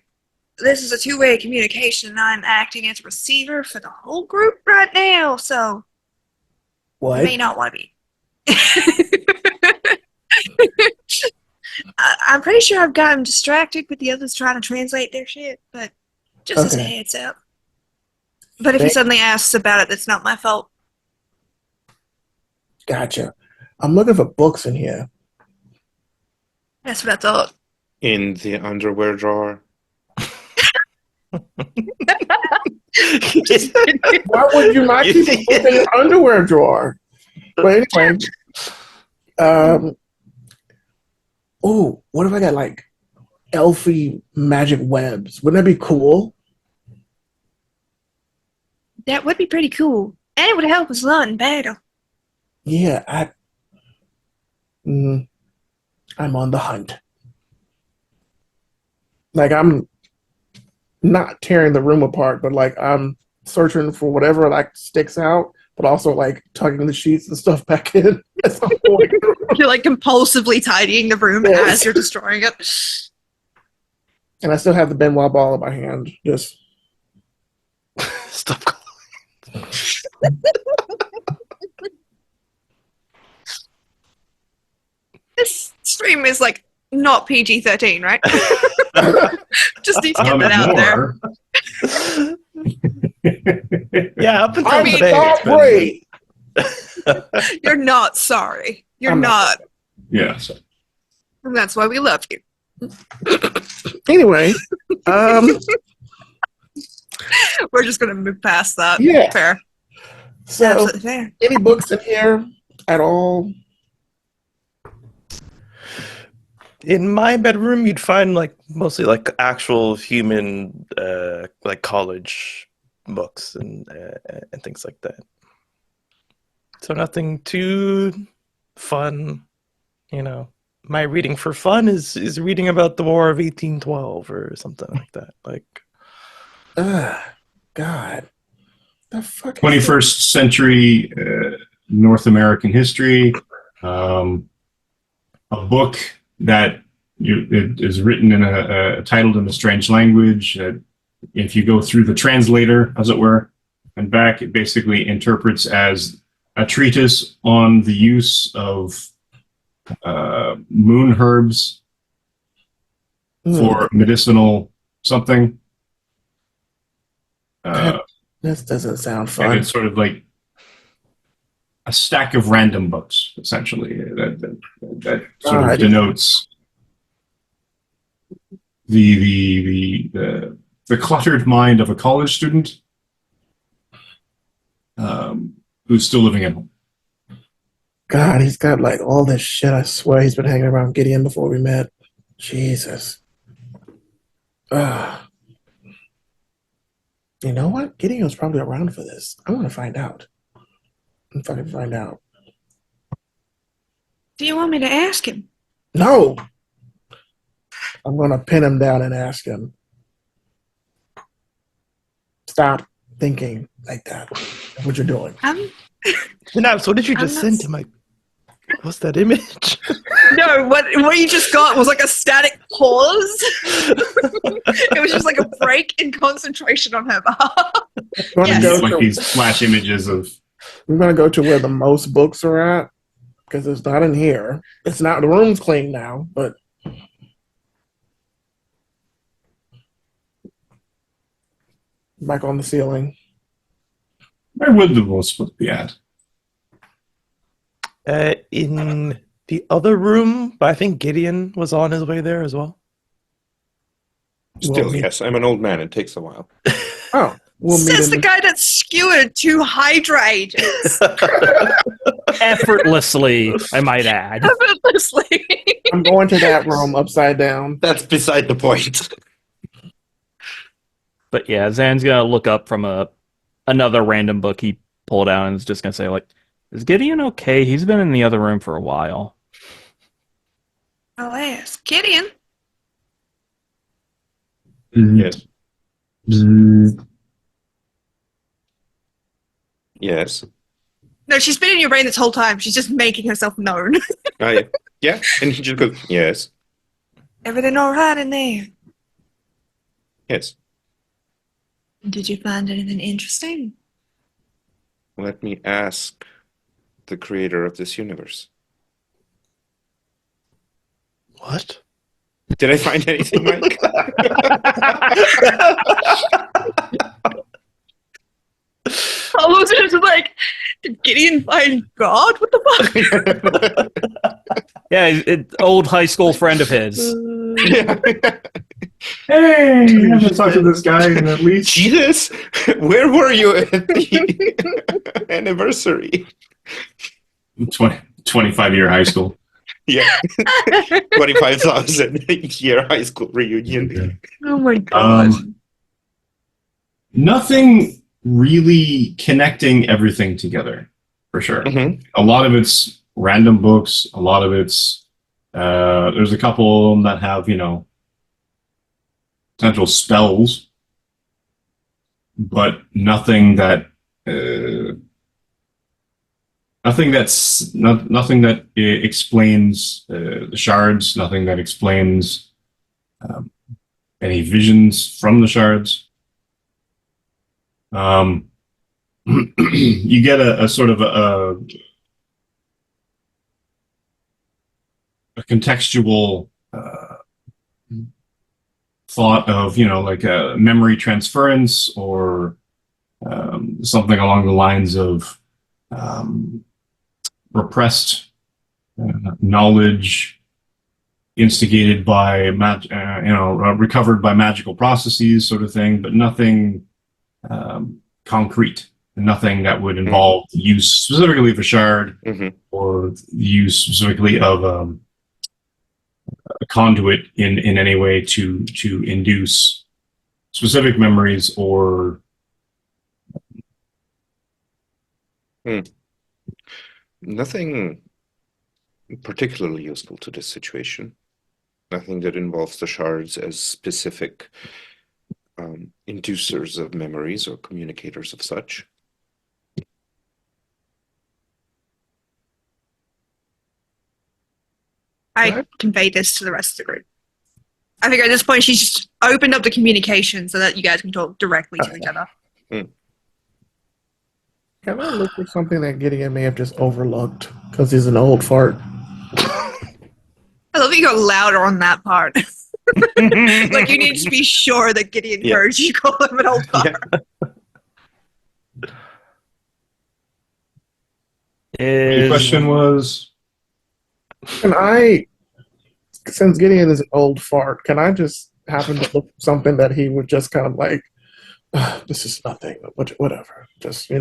this is a two-way communication, and I'm acting as a receiver for the whole group right now, so What? you may not want to be. I'm pretty sure I've got him distracted with the others trying to translate their shit, but just as a Okay. heads up. But if he suddenly asks about it, that's not my fault. Gotcha. I'm looking for books in here. That's what I thought. In the underwear drawer. Why would you not keep a book in your underwear drawer? But anyway, what if I got like elfy magic webs? Wouldn't that be cool? That would be pretty cool. And it would help us a lot in battle. Yeah, I'm on the hunt. Like, I'm not tearing the room apart, but like I'm searching for whatever like sticks out, but also like tugging the sheets and stuff back in at some point. You're like compulsively tidying the room Yes. as you're destroying it. And I still have the Benoit ball in my hand. Just Stop calling. This stream is like not PG-13, right? Just need to get that out there. Yeah, up until I'm today. it's been- sorry. You're not sorry. You're I'm not. Yeah. So. And that's why we love you. Anyway, We're just gonna move past that. Yeah. Fair. so Absolutely fair. any books in here at all? In my bedroom, you'd find like mostly like actual human, like college books and things like that. So nothing too fun, you know. My reading for fun is reading about the War of 1812 or something like that. Like, God, the fuck. is 21st century North American history. A book that it is written in titled in a strange language. If you go through the translator, as it were, and back, it basically interprets as a treatise on the use of moon herbs for medicinal something. This doesn't sound And fun. it's sort of like a stack of random books, essentially, that sort of denotes the cluttered mind of a college student who's still living at home. God, he's got like all this shit. I swear he's been hanging around Gideon before we met. Jesus. You know what? Gideon was probably around for this. I want to find out. I'm fucking find out. Do you want me to ask him? No! I'm going to pin him down and ask him. Stop thinking like that. That's what you're doing. Synapse, what did you I'm just not send to my... What's that image? No, what you just got was like a static pause. It was just like a break in concentration on her behalf. I'm Yes. going Like to these flash images of go to where the most books are at because it's not in here. It's not. The room's clean now, but back on the ceiling. where would the most book be at? In the other room, but I think Gideon was on his way there as well. Still, Well, yes, I'm an old man. It takes a while. Oh, we'll meet Says in the guy that skewered 2 Hydra agents. Effortlessly, I might add. Effortlessly. I'm going to that room upside down. That's beside the point. But yeah, Zan's gonna look up from another random book he pulled out and is just gonna say, like, is Gideon okay? He's been in the other room for a while. I'll ask. Gideon? Yes. Yes. No, she's been in your brain this whole time. She's just making herself known. Yeah. And he just goes, yes. Everything all right in there? Yes. Did you find anything interesting? Let me ask the creator of this universe. What? Did I find anything, Mike? Almost just like, Did Gideon find God? What the fuck? Yeah, old high school friend of his. Hey, I haven't talked to this guy in at least Jesus, where were you at the anniversary? 25-year high school. Yeah, 25,000 year high school reunion. Oh my god. Nothing really connecting everything together, for sure. Mhm. A lot of it's random books. A lot of it's there's a couple of them that have potential spells, but nothing that nothing that explains the shards. Nothing that explains any visions from the shards. You get a sort of a contextual thought of like a memory transference or something along the lines of repressed knowledge instigated by recovered by magical processes, sort of thing, but nothing concrete, nothing that would involve the use specifically of a shard or the use specifically of a conduit in any way to induce specific memories or Nothing particularly useful to this situation. Nothing that involves the shards as specific inducers of memories or communicators of such. I convey this to the rest of the group. I think at this point she's just opened up the communication so that you guys can talk directly to each other. Can I look for something that Gideon may have just overlooked because he's an old fart? I love that you got louder on that part. Like you need to be sure that Gideon heard you call him an old fart. The question was, Can I, since Gideon is an old fart, can I just happen to look for something that he would just kind of like, this is nothing, whatever. Just,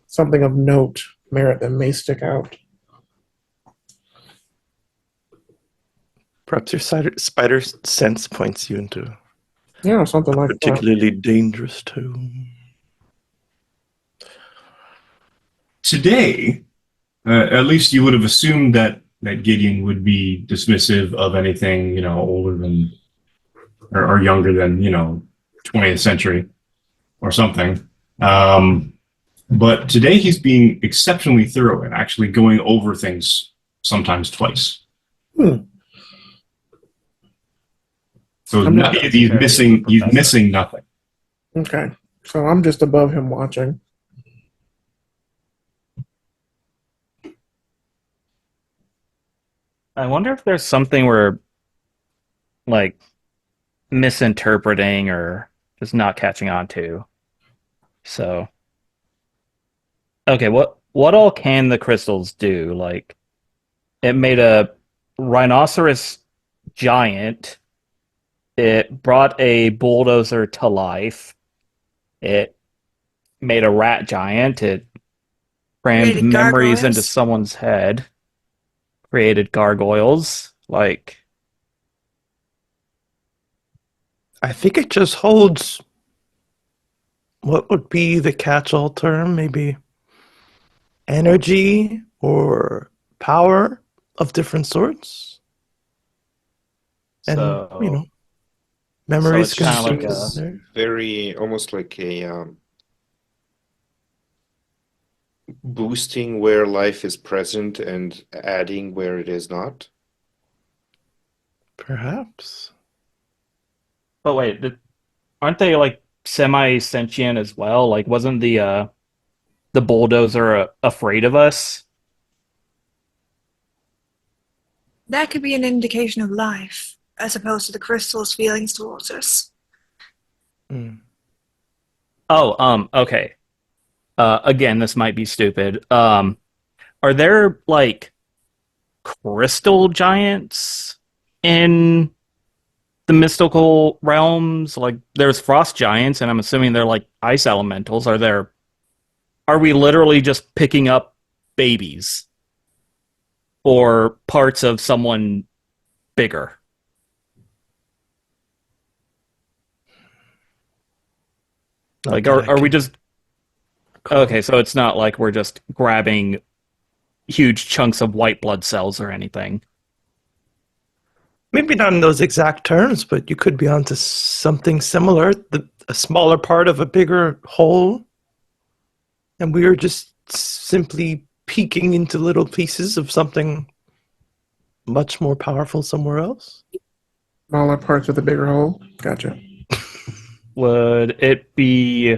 something of note, merit that may stick out. Perhaps your spider sense points you into Something like that. particularly dangerous tone. today, at least you would have assumed that Gideon would be dismissive of anything, older than or younger than, 20th century or something. But today he's being exceptionally thorough and actually going over things sometimes twice. So he's missing nothing. Okay. So I'm just above him watching. I wonder if there's something we're like misinterpreting or just not catching on to. So, okay, what all can the crystals do? Like, it made a rhinoceros giant. It brought a bulldozer to life. It made a rat giant. It crammed Created memories into gargoyles. someone's head. Created gargoyles. Like, I think it just holds what would be the catch-all term, maybe energy or power of different sorts. And, so memories it's kinda can like Seems a- very almost like a boosting where life is present and adding where it is not. perhaps. But wait, aren't they like semi-sentient as well? Like, wasn't the bulldozer afraid of us? That could be an indication of life, as opposed to the crystal's feelings towards us. Oh, okay. again, this might be stupid. Are there like crystal giants in the mystical realms? Like there's frost giants, and I'm assuming they're like ice elementals. Are we literally just picking up babies or parts of someone bigger? Like are we just okay, so it's not like we're just grabbing huge chunks of white blood cells or anything. Maybe not in those exact terms, but you could be onto something similar. A smaller part of a bigger whole, and we are just simply peeking into little pieces of something much more powerful somewhere else. Smaller parts of the bigger whole. Gotcha. Would it be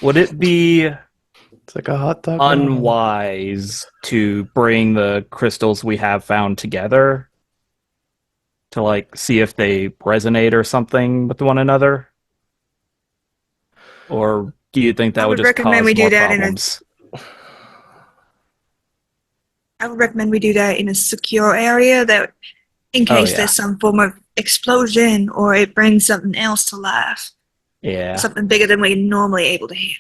It's like a hot dog. unwise to bring the crystals we have found together to like see if they resonate or something with one another? Or do you think that I would would just recommend cause we do more that problems? I would recommend we do that in a secure area that in Oh, case yeah. there's some form of explosion or it brings something else to life. Yeah. Something bigger than we're normally able to handle.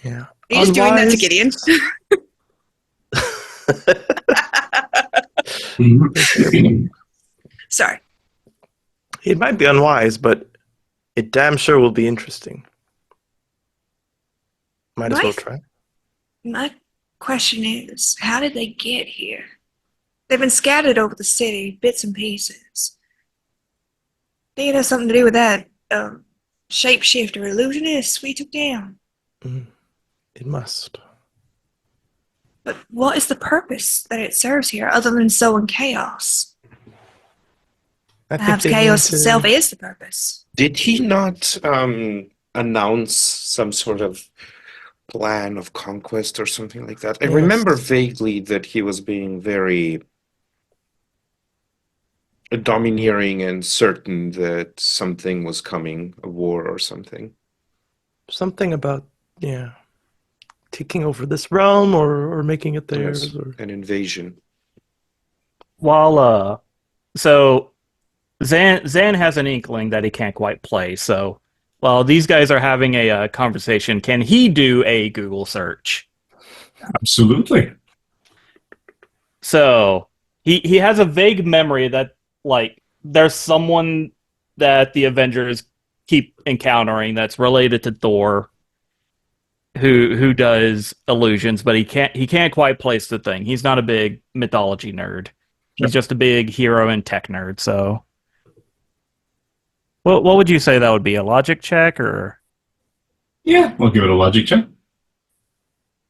Yeah. Are you just doing that to Unwise. Gideon? Sorry. It might be unwise, but it damn sure will be interesting. Might as well Nice. try. My question is, how did they get here? They've been scattered over the city, bits and pieces. Think it has something to do with that shapeshifter illusionist we took down. It must. But what is the purpose that it serves here other than sowing chaos? I think Perhaps they chaos need to- itself is the purpose. Did he not announce some sort of plan of conquest or something like that? I Yes. remember vaguely that he was being very domineering and certain that something was coming, a war or something. Something about, taking over this realm or making it theirs. Yes, Or an invasion. While so Zan has an inkling that he can't quite play, so while these guys are having a conversation, can he do a Google search? Absolutely. So he has a vague memory that like there's someone that the Avengers keep encountering that's related to Thor who does illusions, but he can't quite place the thing. He's not a big mythology nerd. He's just a big hero and tech nerd, so what would you say that would be? A logic check or Yeah, we'll give it a logic check.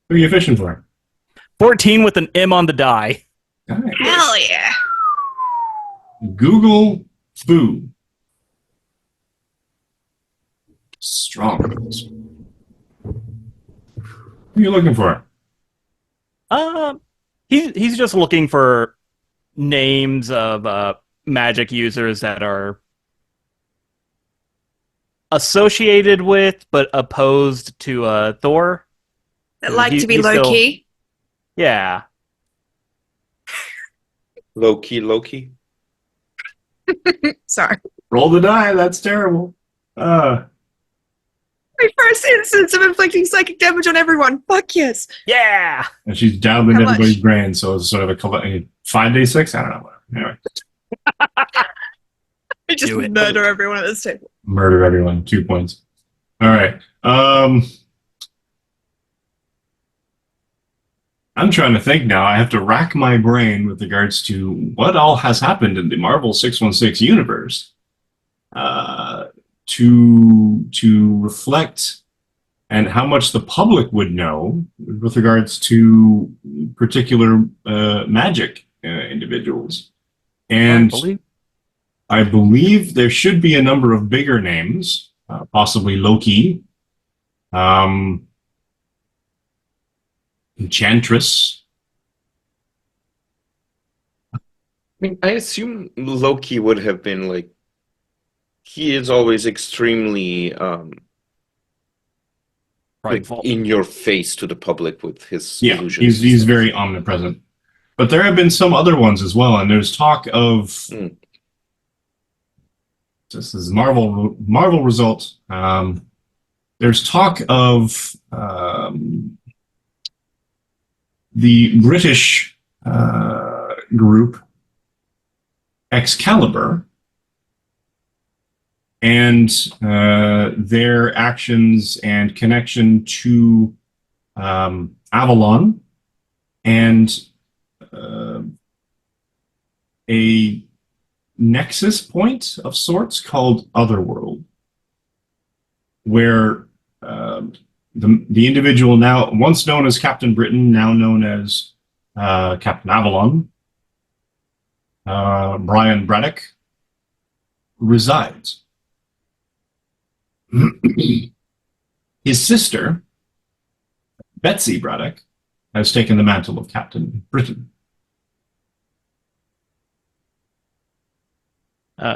Who are you fishing for? 14 with an M on the die? Nice. Hell yeah. Google Boo. Strong. Who are you looking for? He's just looking for names of magic users that are associated with but opposed to Thor. That like to be He's low still- key. Yeah. Loki. Sorry. Roll the die. That's terrible. My first instance of inflicting psychic damage on everyone. Fuck yes. Yeah. And she's dabbling How everybody's much? brain, so it's sort of a 5d6. I don't know. Anyway, I just Do it. murder everyone at this table. murder everyone. 2 points. All right. I'm trying to think now. I have to rack my brain with regards to what all has happened in the Marvel 616 universe to reflect and how much the public would know with regards to particular magic individuals. And I believe there should be a number of bigger names, possibly Loki, Enchantress. I mean, I assume Loki would have been like he is always extremely Prideful. in your face to the public with his Yeah, illusions. he's very omnipresent. But there have been some other ones as well, and there's talk of this is Marvel result. There's talk of the British group Excalibur and their actions and connection to Avalon and a nexus point of sorts called Otherworld, where the individual now once known as Captain Britain, now known as Captain Avalon, Brian Braddock, resides. His sister, Betsy Braddock, has taken the mantle of Captain Britain.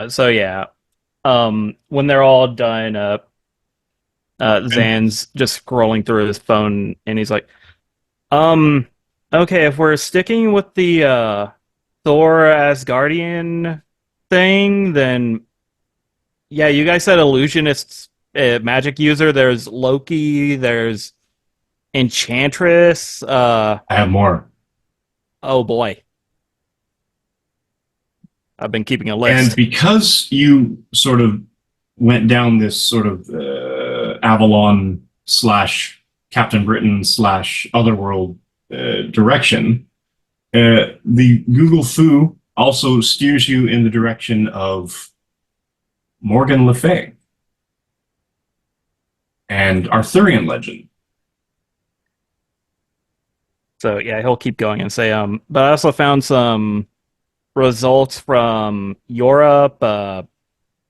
So yeah, when they're all done, Zan's just scrolling through his phone, and he's like, okay, if we're sticking with the Thor Asgardian thing, then yeah, you guys said illusionists, magic user. There's Loki. There's Enchantress. I have more. Oh boy. I've been keeping a list. And because you sort of went down this sort of Avalon / Captain Britain / Otherworld direction, the Google Foo also steers you in the direction of Morgan Le Fay and Arthurian legend. So yeah, he'll keep going and say, but I also found some results from Europe,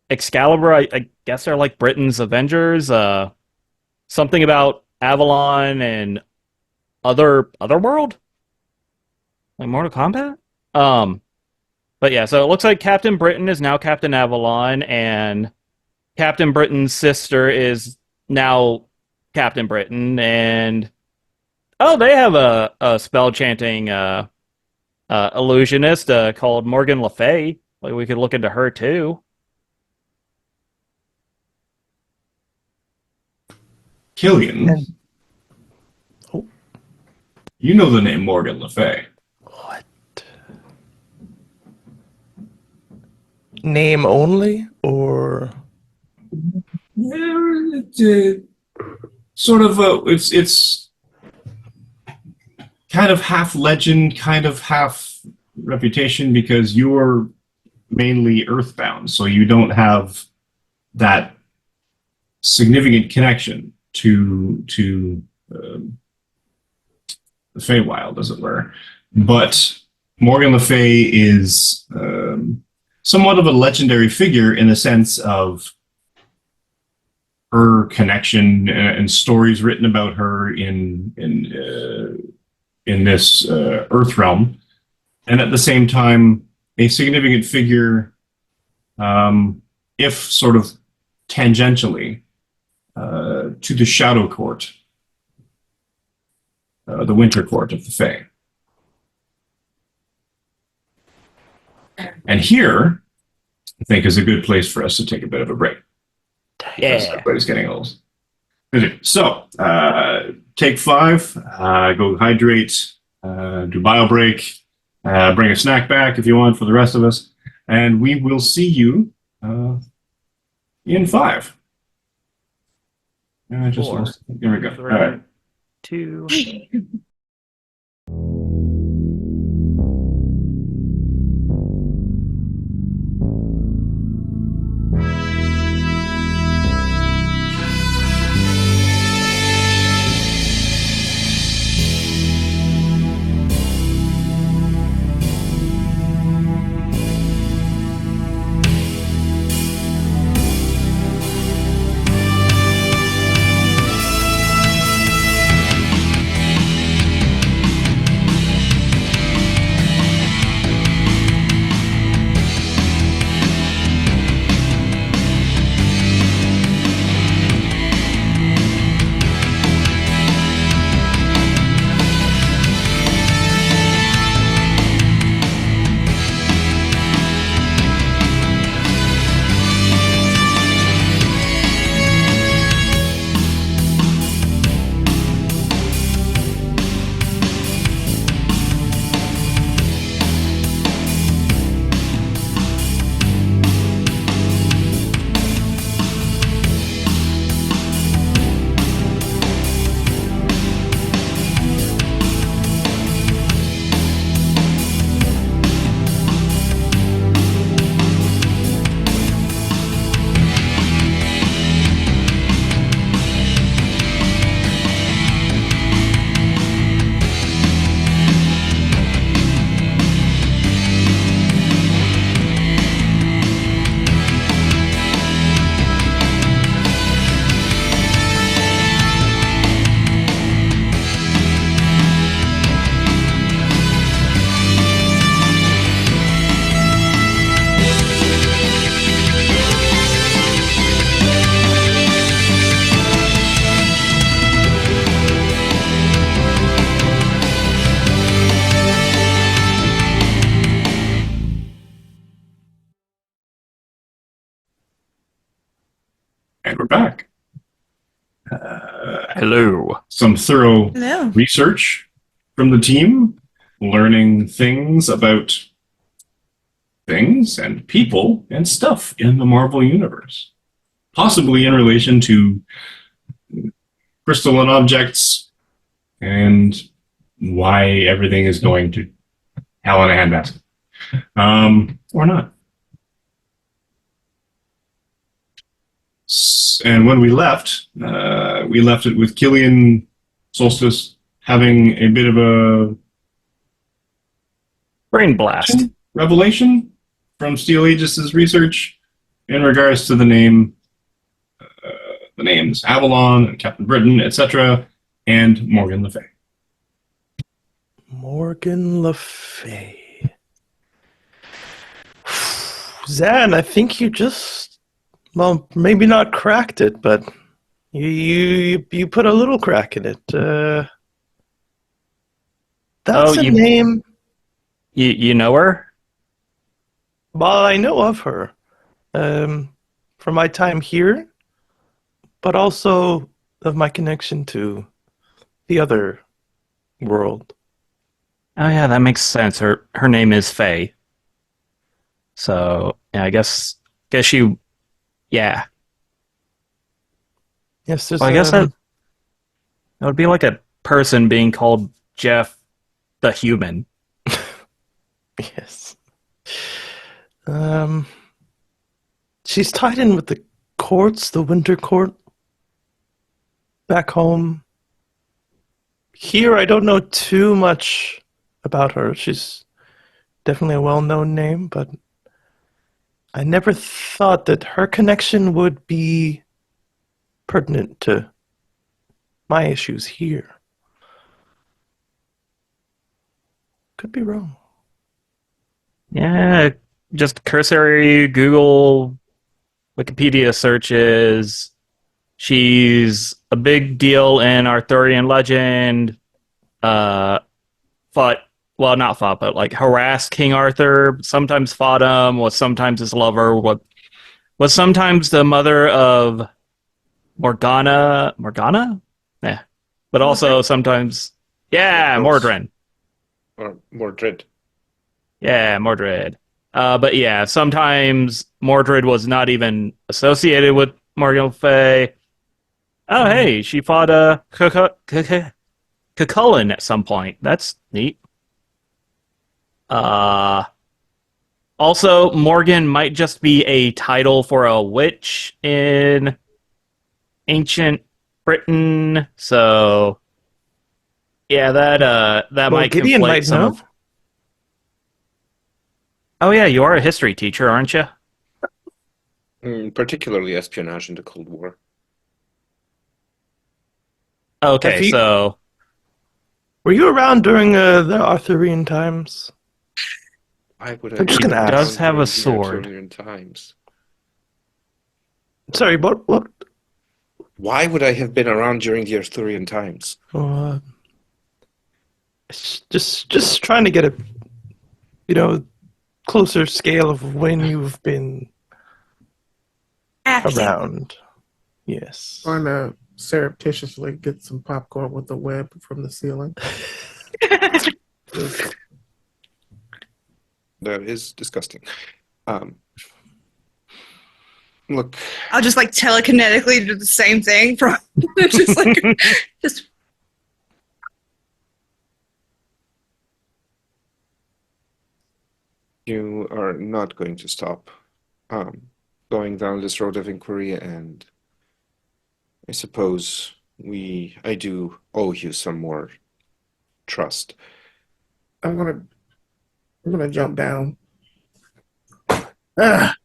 Excalibur, I guess they're like Britain's Avengers, something about Avalon and Otherworld? Like Mortal Kombat? But yeah, so it looks like Captain Britain is now Captain Avalon, and Captain Britain's sister is now Captain Britain, and they have a spell chanting illusionist called Morgan Le Fay. Like we could look into her too. Killian, you know the name Morgan Le Fay. What? Name only, or Sort of it's kind of half legend, kind of half reputation, because you're mainly earthbound, so you don't have that significant connection to the Feywild, as it were. But Morgan Le Fay is somewhat of a legendary figure in the sense of her connection and stories written about her in this Earth realm, and at the same time a significant figure, if sort of tangentially, to the Shadow Court, the Winter Court of the Fae. And here, I think, is a good place for us to take a bit of a break. Yeah. Everybody's getting old. So, take 5, go hydrate, do bio break, bring a snack back if you want for the rest of us, and we will see you in 5. I just 4, lost. Here we go. 3, All right. 2. And we're back. Hello. Some thorough Hello. research from the team, learning things about things and people and stuff in the Marvel Universe. Possibly in relation to crystalline objects and why everything is going to hell in a handbasket. Or not. And when we left it with Killian Solstice having a bit of a Brain blast. revelation from Steel Aegis' research in regards to the names Avalon and Captain Britain, etc., and Morgan Le Fay. Morgan Le Fay. Zan, I think you just, well, maybe not cracked it, but you put a little crack in it. That's a name. You know her? Well, I know of her from my time here, but also of my connection to the other world. Oh yeah, that makes sense. Her name is Faye. So yeah, I guess you, yeah. Yes, there's. Well, I guess that would be like a person being called Jeff the Human. Yes. She's tied in with the courts, the Winter Court. Back home. Here, I don't know too much about her. She's definitely a well-known name, but I never thought that her connection would be pertinent to my issues here. Could be wrong. Yeah, just cursory Google, Wikipedia searches. She's a big deal in Arthurian legend. Not fought, but like harassed King Arthur. Sometimes fought him. Was sometimes his lover. Was sometimes the mother of Morgana. Morgana? Yeah, but also sometimes, yeah, Mordred. Or Mordred. Yeah, Mordred. But yeah, sometimes Mordred was not even associated with Morgan Le Fay. Oh, hey, she fought Cucullin at some point. That's neat. Also, Morgan might just be a title for a witch in ancient Britain. So, yeah, that might Gideon conflate might some know. of. Oh yeah, you are a history teacher, aren't you? Particularly espionage in the Cold War. Okay, so Were you around during the Arthurian times? Why would I I'm just be gonna around ask. Does have a during the sword. Arthurian times? Sorry, what? Why would I have been around during the Arthurian times? It's just trying to get a, closer scale of when you've been Acting. around. Yes. Trying to surreptitiously get some popcorn with the web from the ceiling. That is disgusting. Look, I'll just like telekinetically do the same thing from just you are not going to stop going down this road of inquiry, and I suppose I do owe you some more trust. I'm gonna jump down. Ah.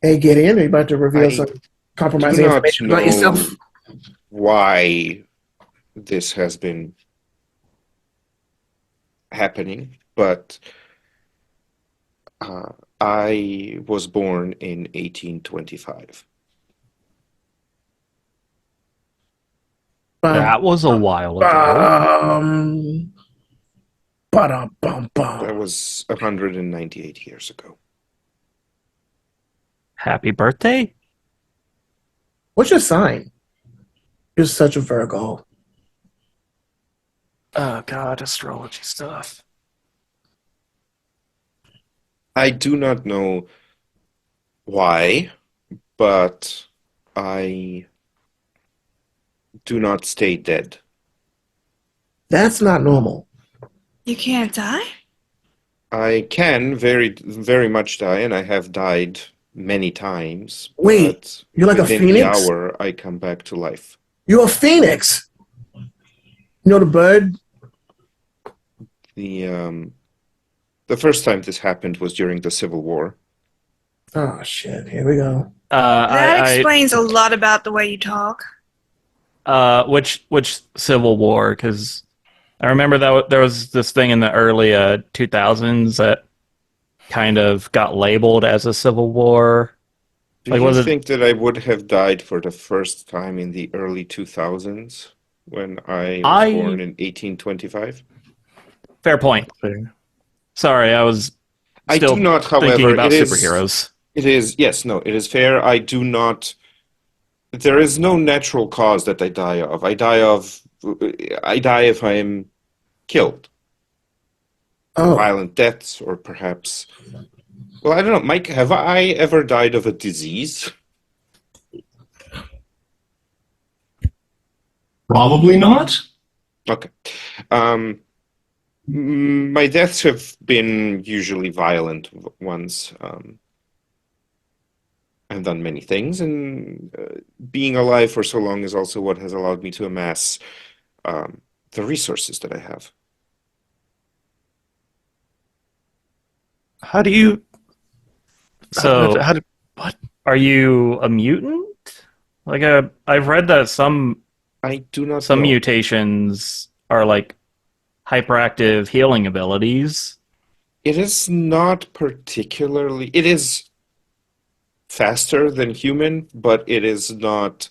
Hey, Gideon, are you about to reveal some compromising do not information about know yourself? why this has been happening, but I was born in 1825. That was a while ago. Ba-dum, bum, bum. That was 198 years ago. Happy birthday. What's your sign? You're such a Virgo. Oh God, astrology stuff. I do not know why, but I do not stay dead. That's not normal. You can't die? I can very much die, and I have died many times. Wait, But you're like a within the phoenix? hour, I come back to life. You're a phoenix. You know the bird? The first time this happened was during the Civil War. Oh shit! Here we go. That explains a lot about the way you talk. Which Civil War? Because I remember that there was this thing in the early 2000s that kind of got labeled as a Civil War. Do Like, you was it- think that I would have died for the first time in the early 2000s when I was born in 1825? Fair point. Sorry, I was I still do not, thinking however, about it is superheroes. yes, no, it is fair. I do not. There is no natural cause that I die of. I die if I am killed. Oh, Violent deaths, or perhaps. Well, I don't know, Mike. Have I ever died of a disease? Probably not. Okay. My deaths have been usually violent ones. I've done many things, and being alive for so long is also what has allowed me to amass the resources that I have. How do you? So, how do, what? are you a mutant? Like, I've read that some I do not some know. mutations are like hyperactive healing abilities. It is not particularly. It is faster than human, but it is not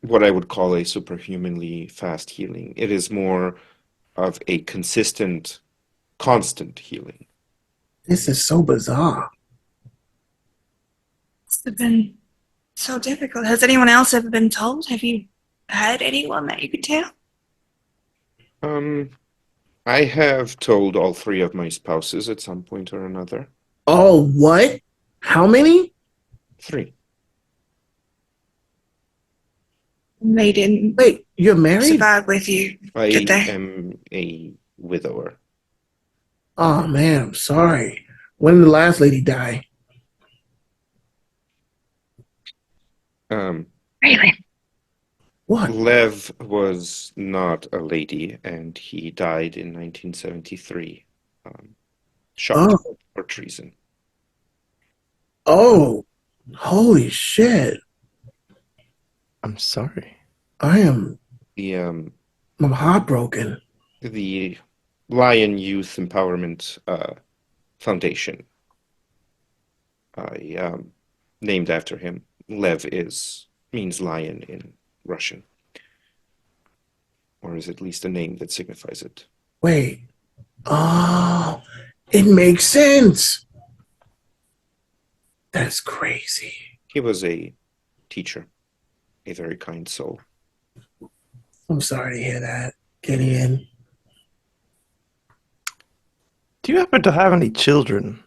what I would call a superhumanly fast healing. It is more of a consistent, constant healing. this is so bizarre. It's been so difficult. Has anyone else ever been told? Have you had anyone that you could tell? I have told all three of my spouses at some point or another. Oh, what? How many? 3. They didn't Wait, you're married? survive with you, I did they? am a widower. Oh man, I'm sorry. When did the last lady die? Really? What? Lev was not a lady, and he died in 1973. Shot Oh. for treason. Oh, holy shit! I'm sorry. I'm The heartbroken. the Lion Youth Empowerment Foundation. I named after him. Lev means lion in Russian, or is at least a name that signifies it. Wait. Oh, it makes sense. That's crazy. He was a teacher, a very kind soul. I'm sorry to hear that, Gideon. Do you happen to have any children?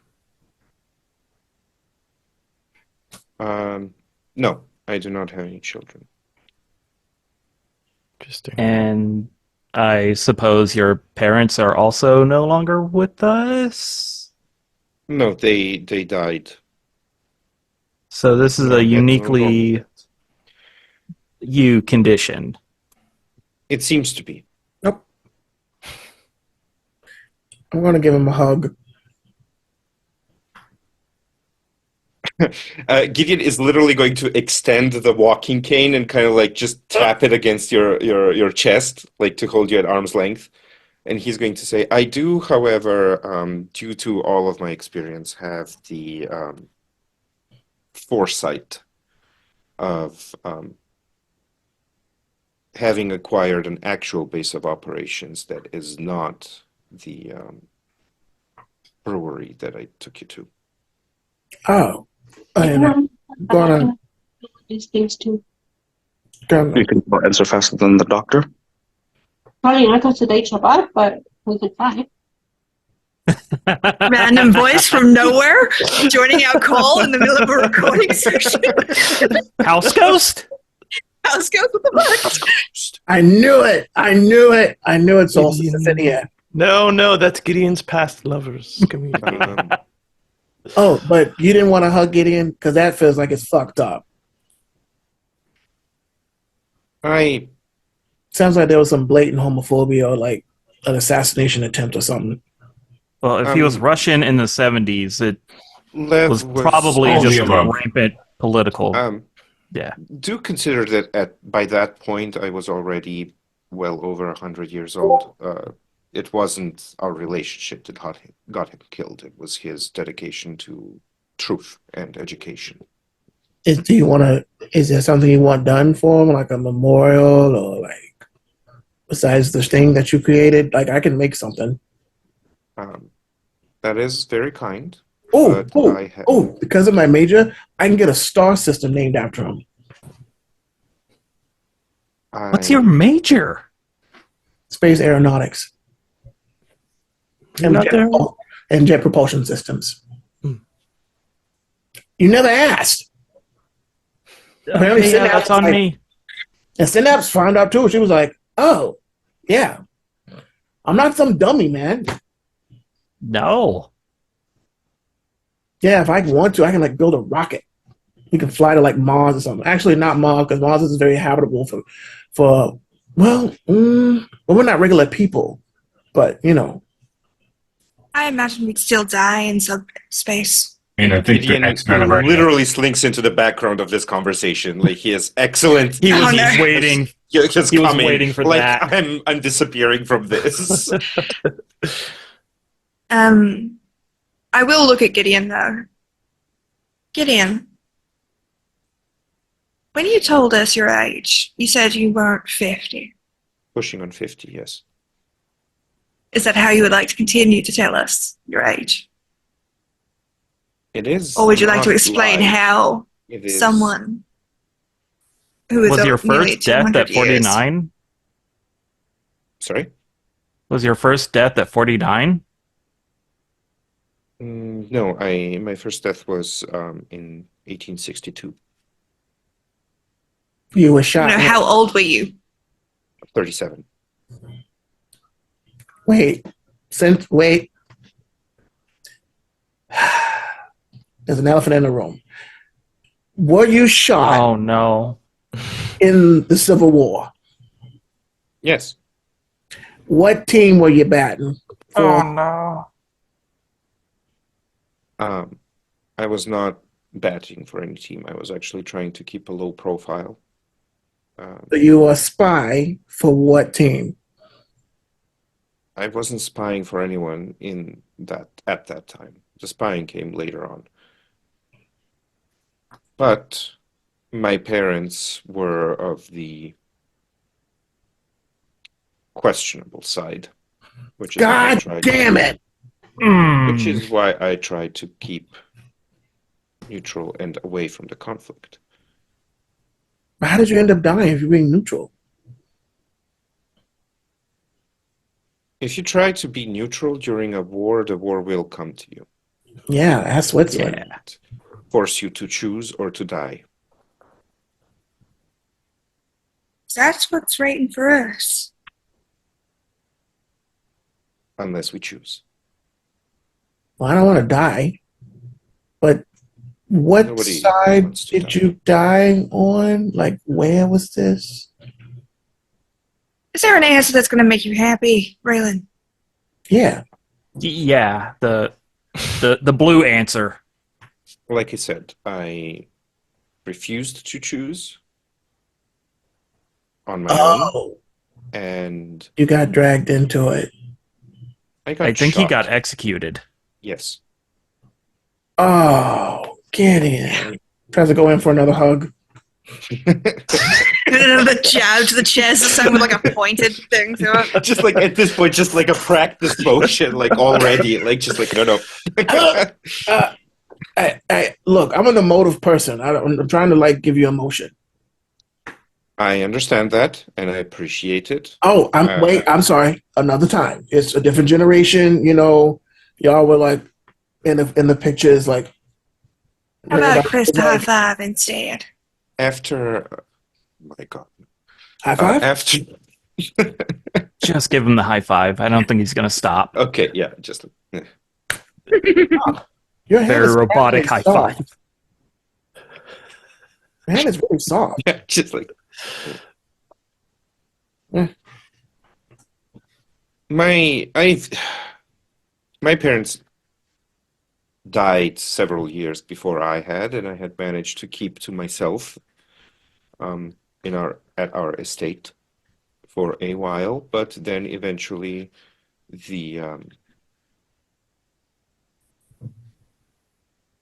No, I do not have any children. Interesting. And I suppose your parents are also no longer with us? No, they died. So this is Nor a yet, nor uniquely yet. you condition. It seems to be. Nope. I'm gonna give him a hug. Gideon is literally going to extend the walking cane and kind of like just tap it against your chest, like to hold you at arm's length. And he's going to say, I do, however, due to all of my experience, have the foresight of having acquired an actual base of operations that is not the brewery that I took you to. Oh, I'm gonna. These things too. gonna You can answer faster than the doctor. Probably not go to the HRR, but we could try. Random voice from nowhere joining our call in the middle of a recording session. House ghost? House goes with the fuck? I knew it. I knew it. I knew it. Solstice is in here. No, that's Gideon's past lovers community. Oh, but you didn't want to hug Gideon because that feels like it's fucked up. Sounds like there was some blatant homophobia or like an assassination attempt or something. Well, if he was Russian in the 70s, it Lev was probably all just the above. rampant political. Yeah. Do consider that by that point I was already well over 100 years old. It wasn't our relationship that got him killed. It was his dedication to truth and education. Is there something you want done for him, like a memorial or like besides the thing that you created? Like I can make something. That is very kind. Oh, but because of my major, I can get a star system named after him. What's your major? Space aeronautics. You're not there? And jet propulsion systems. You never asked. Apparently Okay, Synapse that's on like- me. And Synapse found out too. She was like, oh, yeah. I'm not some dummy, man. No. Yeah, if I want to, I can like build a rocket. We can fly to like Mars or something. Actually, not Mars because Mars is very habitable for well, we're not regular people, but you know. I imagine we'd still die in subspace. I mean, I think the Gideon X-Men have already... literally slinks into the background of this conversation. Like he is excellent. He was Oh, no. waiting. He was He was waiting for like, that. I'm disappearing from this. I will look at Gideon though. Gideon, when you told us your age, you said you weren't 50. Pushing on 50, yes. Is that how you would like to continue to tell us your age? It is. Or would you like not to explain live. how It is someone who is Was your nearly first death 200 at years- 49? Sorry? Was your first death at 49? No, my first death was in 1862. You were shot. how old were you? 37. Wait. There's an elephant in the room. Were you shot Oh, no. in the Civil War? Yes. What team were you batting for? no. I was not batting for any team. I was actually trying to keep a low profile. You were a spy for what team? I wasn't spying for anyone at that time. The spying came later on. But my parents were of the questionable side, which is why I God tried damn it! Which is why I tried to keep neutral and away from the conflict. How did you end up dying if you're being neutral? If you try to be neutral during a war, the war will come to you. Yeah, that's Switzerland. Yeah. Force you to choose or to die. That's what's waiting for us. Unless we choose. Well, I don't want to die. But what Nobody side wants to did die. you die on? Like, where was this? Is there an answer that's going to make you happy, Raylan? Yeah. Yeah, the blue answer. Like I said, I refused to choose on my own, Oh, and you got dragged into it. I got I think he shot. got executed. Yes. Oh, get in. Tries to go in for another hug. The jab to the chest, the same with like a pointed thing to it. Just like at this point, just like a practice motion, like already, like just like no. Look, I'm an emotive person. I'm trying to like give you emotion. I understand that, and I appreciate it. Oh, I'm sorry. Another time. It's a different generation. You know, y'all were like in the pictures, like. How about Chris high five instead? After, my God, High five? after. Just give him the high five. I don't think he's gonna stop. Okay, yeah, just. Your hand Very is robotic high soft. five. Your hand is really soft. Yeah, just like. Yeah. My parents died several years before I had, and I had managed to keep to myself at our estate for a while, but then eventually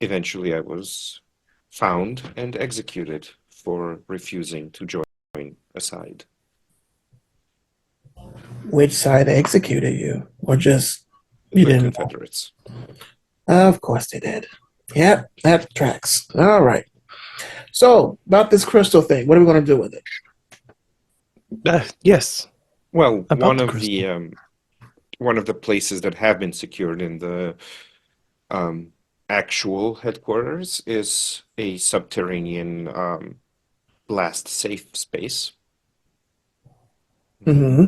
eventually I was found and executed for refusing to join a side. Which side executed you, or just you The didn't? Confederates. Of course they did. Yep, that tracks. All right. So about this crystal thing, what are we going to do with it? Yes. Well, About one the of crystal. one of the places that have been secured in the actual headquarters is a subterranean blast safe space. Mm-hmm.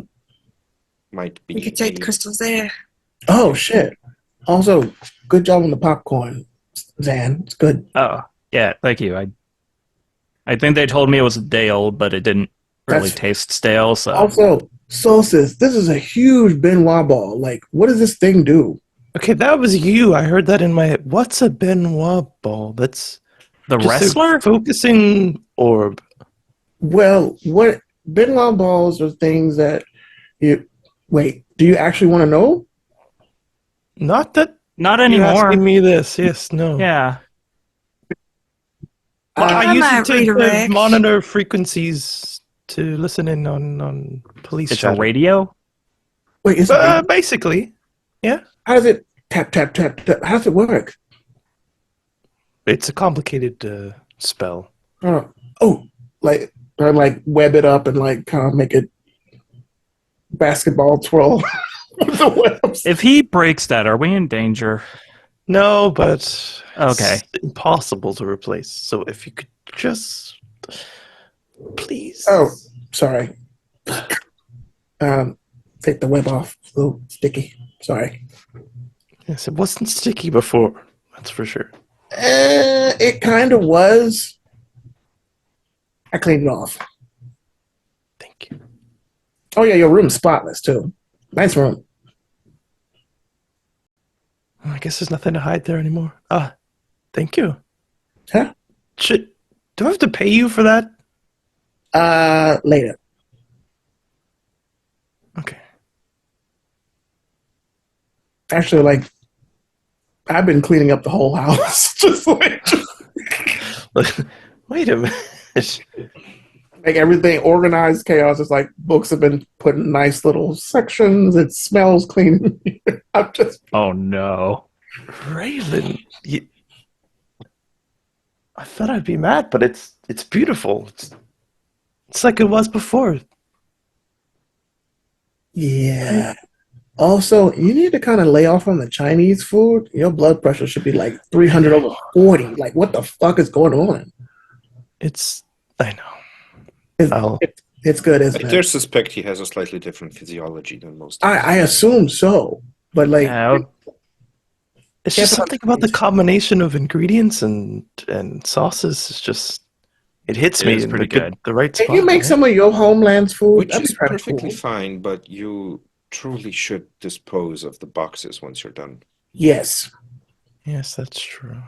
Might be We could take the crystals there. Oh shit! Also, good job on the popcorn, Zan. It's good. Oh, yeah, thank you. I think they told me it was a day old, but it didn't really That's- taste stale, so Also, Solstice, this is a huge Benoit ball. Like, what does this thing do? Okay, that was you. I heard that in my head. What's a Benoit ball? That's the just a wrestler? focusing orb. Well, what Benoit balls are things that you wait. Do you actually want to know? Not that Not you're anymore. asking me this. Yes, no. Yeah. Well, I I use might it to redirect. monitor frequencies to listen in on police It's a chatter. radio? Wait, is it? Basically, How does it tap tap tap tap? How does it work? it's a complicated spell. Oh, like or like web it up and like kind of make it basketball twirl with the webs. If he breaks that, are we in danger? No, but Okay. it's impossible to replace. So if you could just, please. Oh, sorry. Take the web off. It's a little sticky. Sorry. Yes, it wasn't sticky before. That's for sure. It kind of was. I cleaned it off. Thank you. Oh yeah, your room's spotless too. Nice room. I guess there's nothing to hide there anymore. Thank you. Huh? Do I have to pay you for that? Later. Okay. Actually, like, I've been cleaning up the whole house. just like Wait a minute. everything organized chaos. It's like books have been put in nice little sections. It smells clean. I'm just Oh no. Raven, I thought I'd be mad, but it's beautiful. It's like it was before. yeah. Also, you need to kind of lay off on the Chinese food. Your blood pressure should be like 300 over 40. Like, what the fuck is going on? I know. It's good, I isn't dare it? suspect he has a slightly different physiology than most. I assume so, but like, Yeah, It's just something about the combination of ingredients and sauces. It's just it hits It me is in pretty good. the right can spot. you make right? some of your homeland's food? Which That'd is be kinda perfectly cool. fine, but you truly should dispose of the boxes once you're done. Yes. Yes, that's true.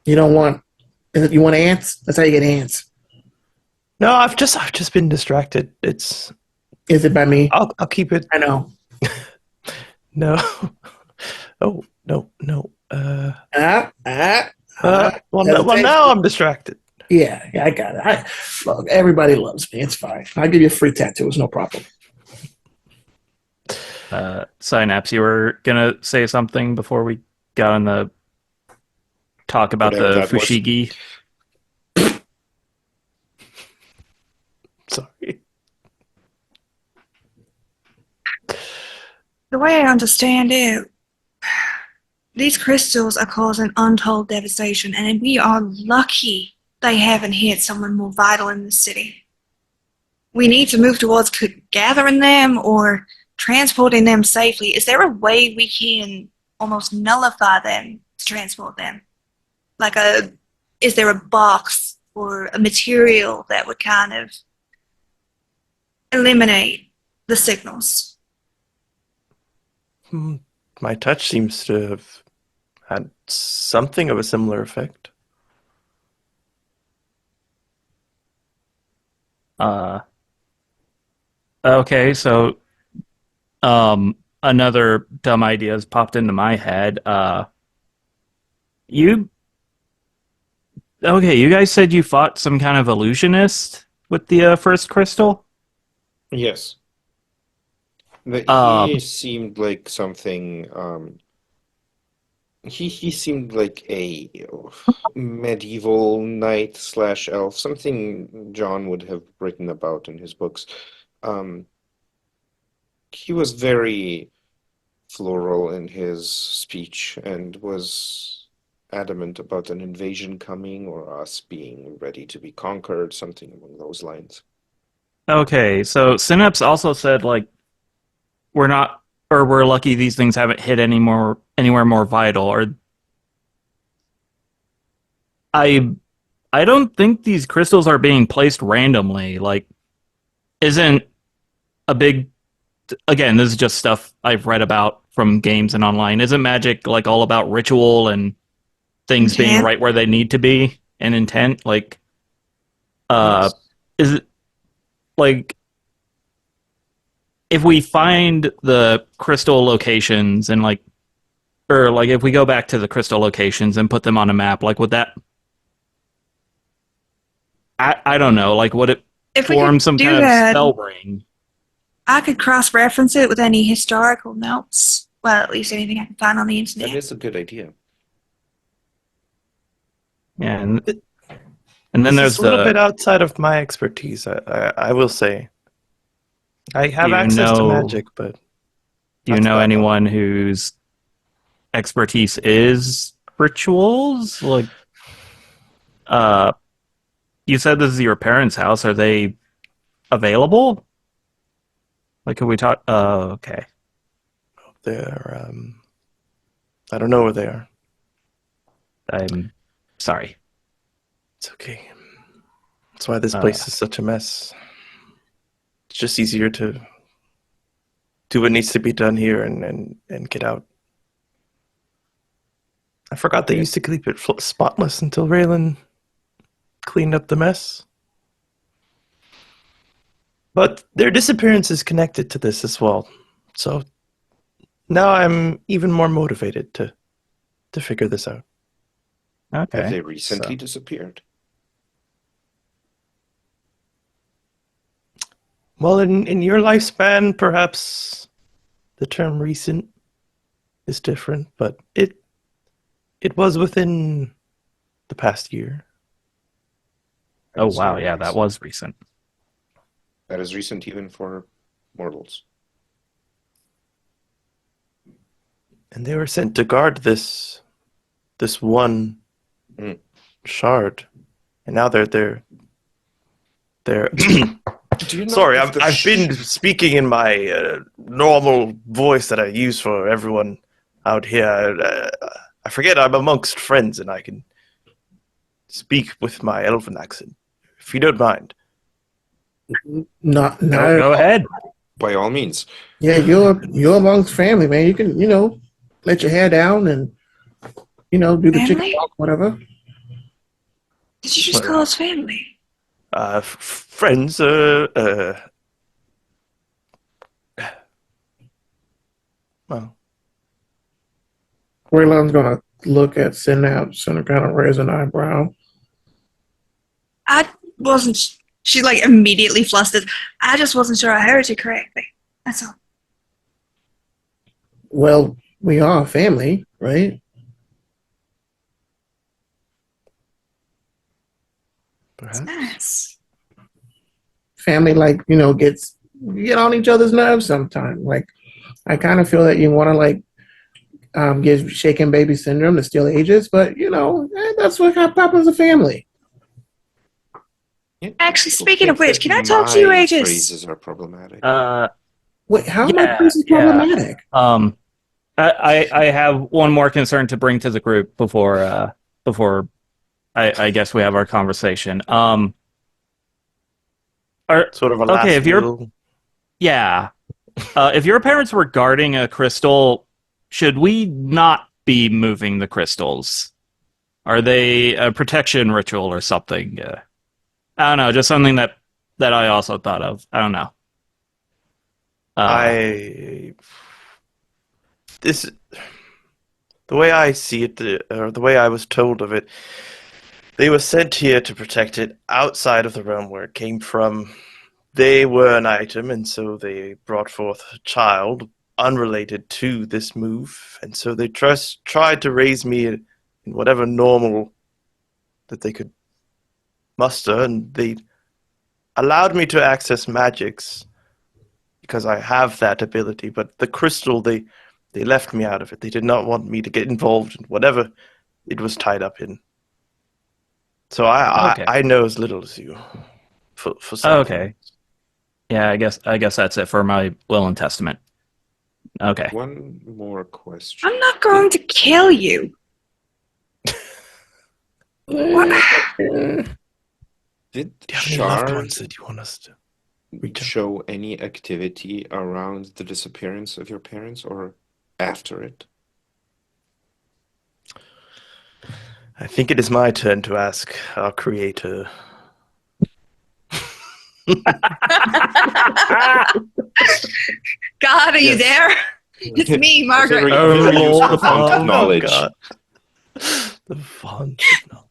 You don't want. You want ants? That's how you get ants. No, I've just been distracted. It's Is it by me? I'll keep it. I know. No. Oh no. Well, Now I'm distracted. Yeah, I got it. Look, everybody loves me. It's fine. I'll give you free tattoos, no problem. Synapse, you were gonna say something before we got on the talk about Whatever the that was. Fushigi? Sorry. The way I understand it, these crystals are causing untold devastation, and we are lucky they haven't hit someone more vital in the city. We need to move towards gathering them or transporting them safely. Is there a way we can almost nullify them to transport them? Is there a box or a material that would kind of eliminate the signals? My touch seems to have had something of a similar effect. Okay, so another dumb idea has popped into my head. You guys said you fought some kind of illusionist with the first crystal? Yes. But he seemed like something. He seemed like a medieval knight slash elf, something John would have written about in his books. He was very floral in his speech and was adamant about an invasion coming or us being ready to be conquered, something along those lines. Okay, so Synapse also said like we're lucky these things haven't hit anywhere more vital. Or I don't think these crystals are being placed randomly. Like, isn't a big again, this is just stuff I've read about from games and online. Isn't magic like all about ritual and things being Intent? right where they need to be and intent? Like, Yes. is it like if we find the crystal locations and or if we go back to the crystal locations and put them on a map, like would that? I don't know. Like, would it If we form could some do kind of that, spell ring? I could cross-reference it with any historical notes. Well, at least anything I can find on the That internet. is a good idea. Yeah, and then This there's is a little the. bit outside of my expertise, I will say. I have you access to know- magic, but Do you That's know about anyone whose expertise is rituals? Like, you said this is your parents' house. Are they available? Like, could we talk? Okay. they're I don't know where they are. I'm sorry. It's okay. That's why this place is such a mess. It's just easier to do what needs to be done here and get out. I forgot they used to keep it spotless until Raylan cleaned up the mess. But their disappearance is connected to this as well. So now I'm even more motivated to figure this out. Okay. Have they recently disappeared? Well, in your lifespan, perhaps the term recent is different, but it was within the past year. Oh That's wow, very yeah, that recent. was recent. That is recent even for mortals. And they were sent to guard this one shard. And now they're Do you know Sorry, if the I've been speaking in my normal voice that I use for everyone out here. I forget I'm amongst friends and I can speak with my elven accent, if you don't mind. Not Go ahead. By all means. Yeah, you're amongst family, man. You can, let your hair down and, do the chicken Family? walk, whatever. Did you just call us family? Friends, well, Raylan's gonna look at Synapse and kind of raise an eyebrow. I wasn't. She immediately flustered. I just wasn't sure I heard you correctly. That's all. Well, we are family, right? Perhaps. Nice. Family, like, get on each other's nerves sometimes. Like, I kind of feel that you want to, like, give shaken baby syndrome to steal Aegis, but, that's what happens as a family. Yeah, Actually, people speaking of think which, that can I talk to you, my Aegis? phrases are problematic. Wait, how am I Yeah, this problematic? I have one more concern to bring to the group before I guess we have our conversation. Sort of a last Okay, if you're will. yeah, if your parents were guarding a crystal, should we not be moving the crystals? Are they a protection ritual or something? I don't know, just something that I also thought of. I don't know. The way I see it, or the way I was told of it, they were sent here to protect it outside of the realm where it came from. They were an item, and so they brought forth a child unrelated to this move, and so they tried to raise me in whatever normal that they could muster, and they allowed me to access magics because I have that ability, but the crystal, they left me out of it. They did not want me to get involved in whatever it was tied up in. So Okay. I know as little as you for some Okay. things. Yeah, I guess that's it for my will and testament. Okay. One more question. I'm not going to kill you. What? Did Do you have any loved Shard ones that you want us to reach out? show any activity around the disappearance of your parents or after it? I think it is my turn to ask our creator. God, are you Yes. there? It's me, Margaret. Very, Oh, very useful Lord. font of Oh, knowledge. God. The font of knowledge.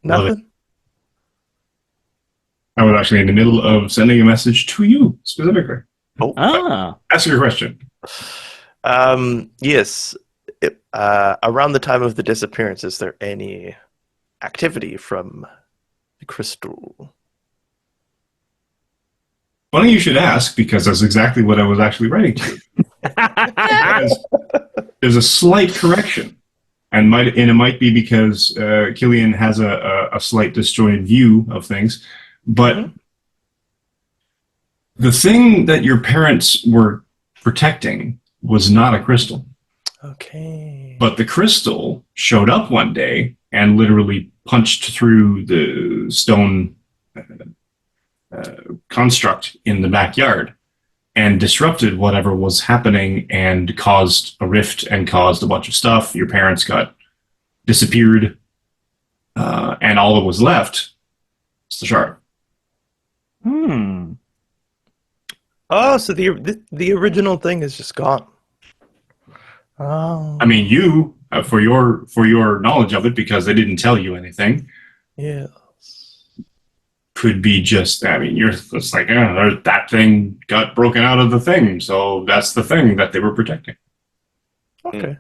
Love it. Nothing? I was actually in the middle of sending a message to you specifically. Ah. Ask your question. Yes. Around the time of the disappearance, is there any activity from the crystal? Funny you should ask, because that's exactly what I was actually writing to. There's a slight correction, and it might be because Killian has a slight disjointed view of things, but the thing that your parents were protecting was not a crystal. Okay. But the crystal showed up one day and literally punched through the stone construct in the backyard and disrupted whatever was happening and caused a rift and caused a bunch of stuff. Your parents got disappeared, and all that was left was the shard. Oh, so the original thing is just gone. Oh. I mean, you, for your knowledge of it, because they didn't tell you anything, Yes. could be just, I mean, it's like, that thing got broken out of the thing, so that's the thing that they were protecting. Okay.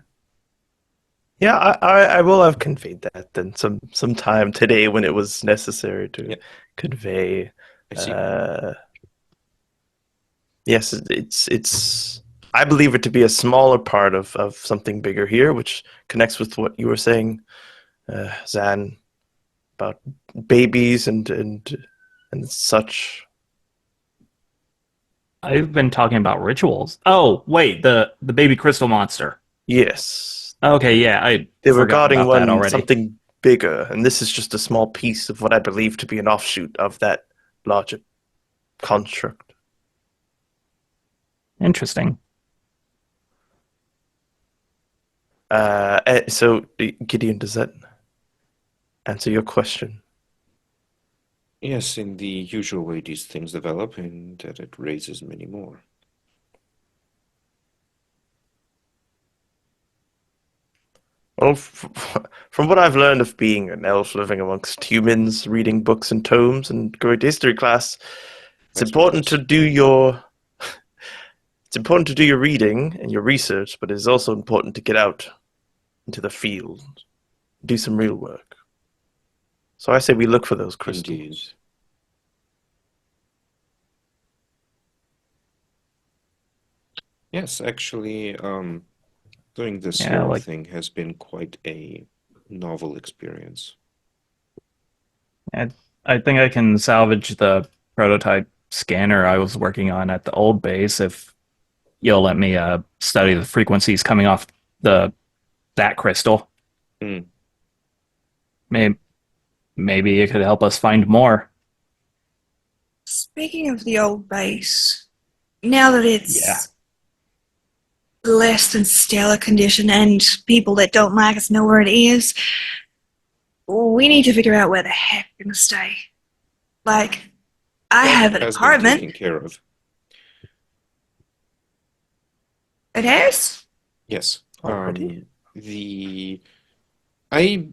Yeah, I will have conveyed that then sometime today when it was necessary to convey. I see. Yes, it's. I believe it to be a smaller part of something bigger here, which connects with what you were saying, Zan, about babies and such. I've been talking about rituals. Oh, wait, the baby crystal monster. Yes. Okay, yeah, They were forgot guarding about that one already. something bigger, and this is just a small piece of what I believe to be an offshoot of that larger construct. Interesting. So, Gideon, does that answer your question? Yes, in the usual way these things develop, and that it raises many more. Well, from what I've learned of being an elf living amongst humans, reading books and tomes, and going to history class, it's important to do your reading and your research, but it's also important to get out into the field, do some real work. So I say we look for those crystals. Indeed. Yes, actually, doing this Yeah, hero like- thing has been quite a novel experience. I think I can salvage the prototype scanner I was working on at the old base if you'll let me study the frequencies coming off that crystal. Hmm. Maybe it could help us find more. Speaking of the old base, now that it's less than stellar condition and people that don't like us know where it is, we need to figure out where the heck we're gonna stay. Like, I That have an has been apartment. taken care of. It has? Yes. Already? I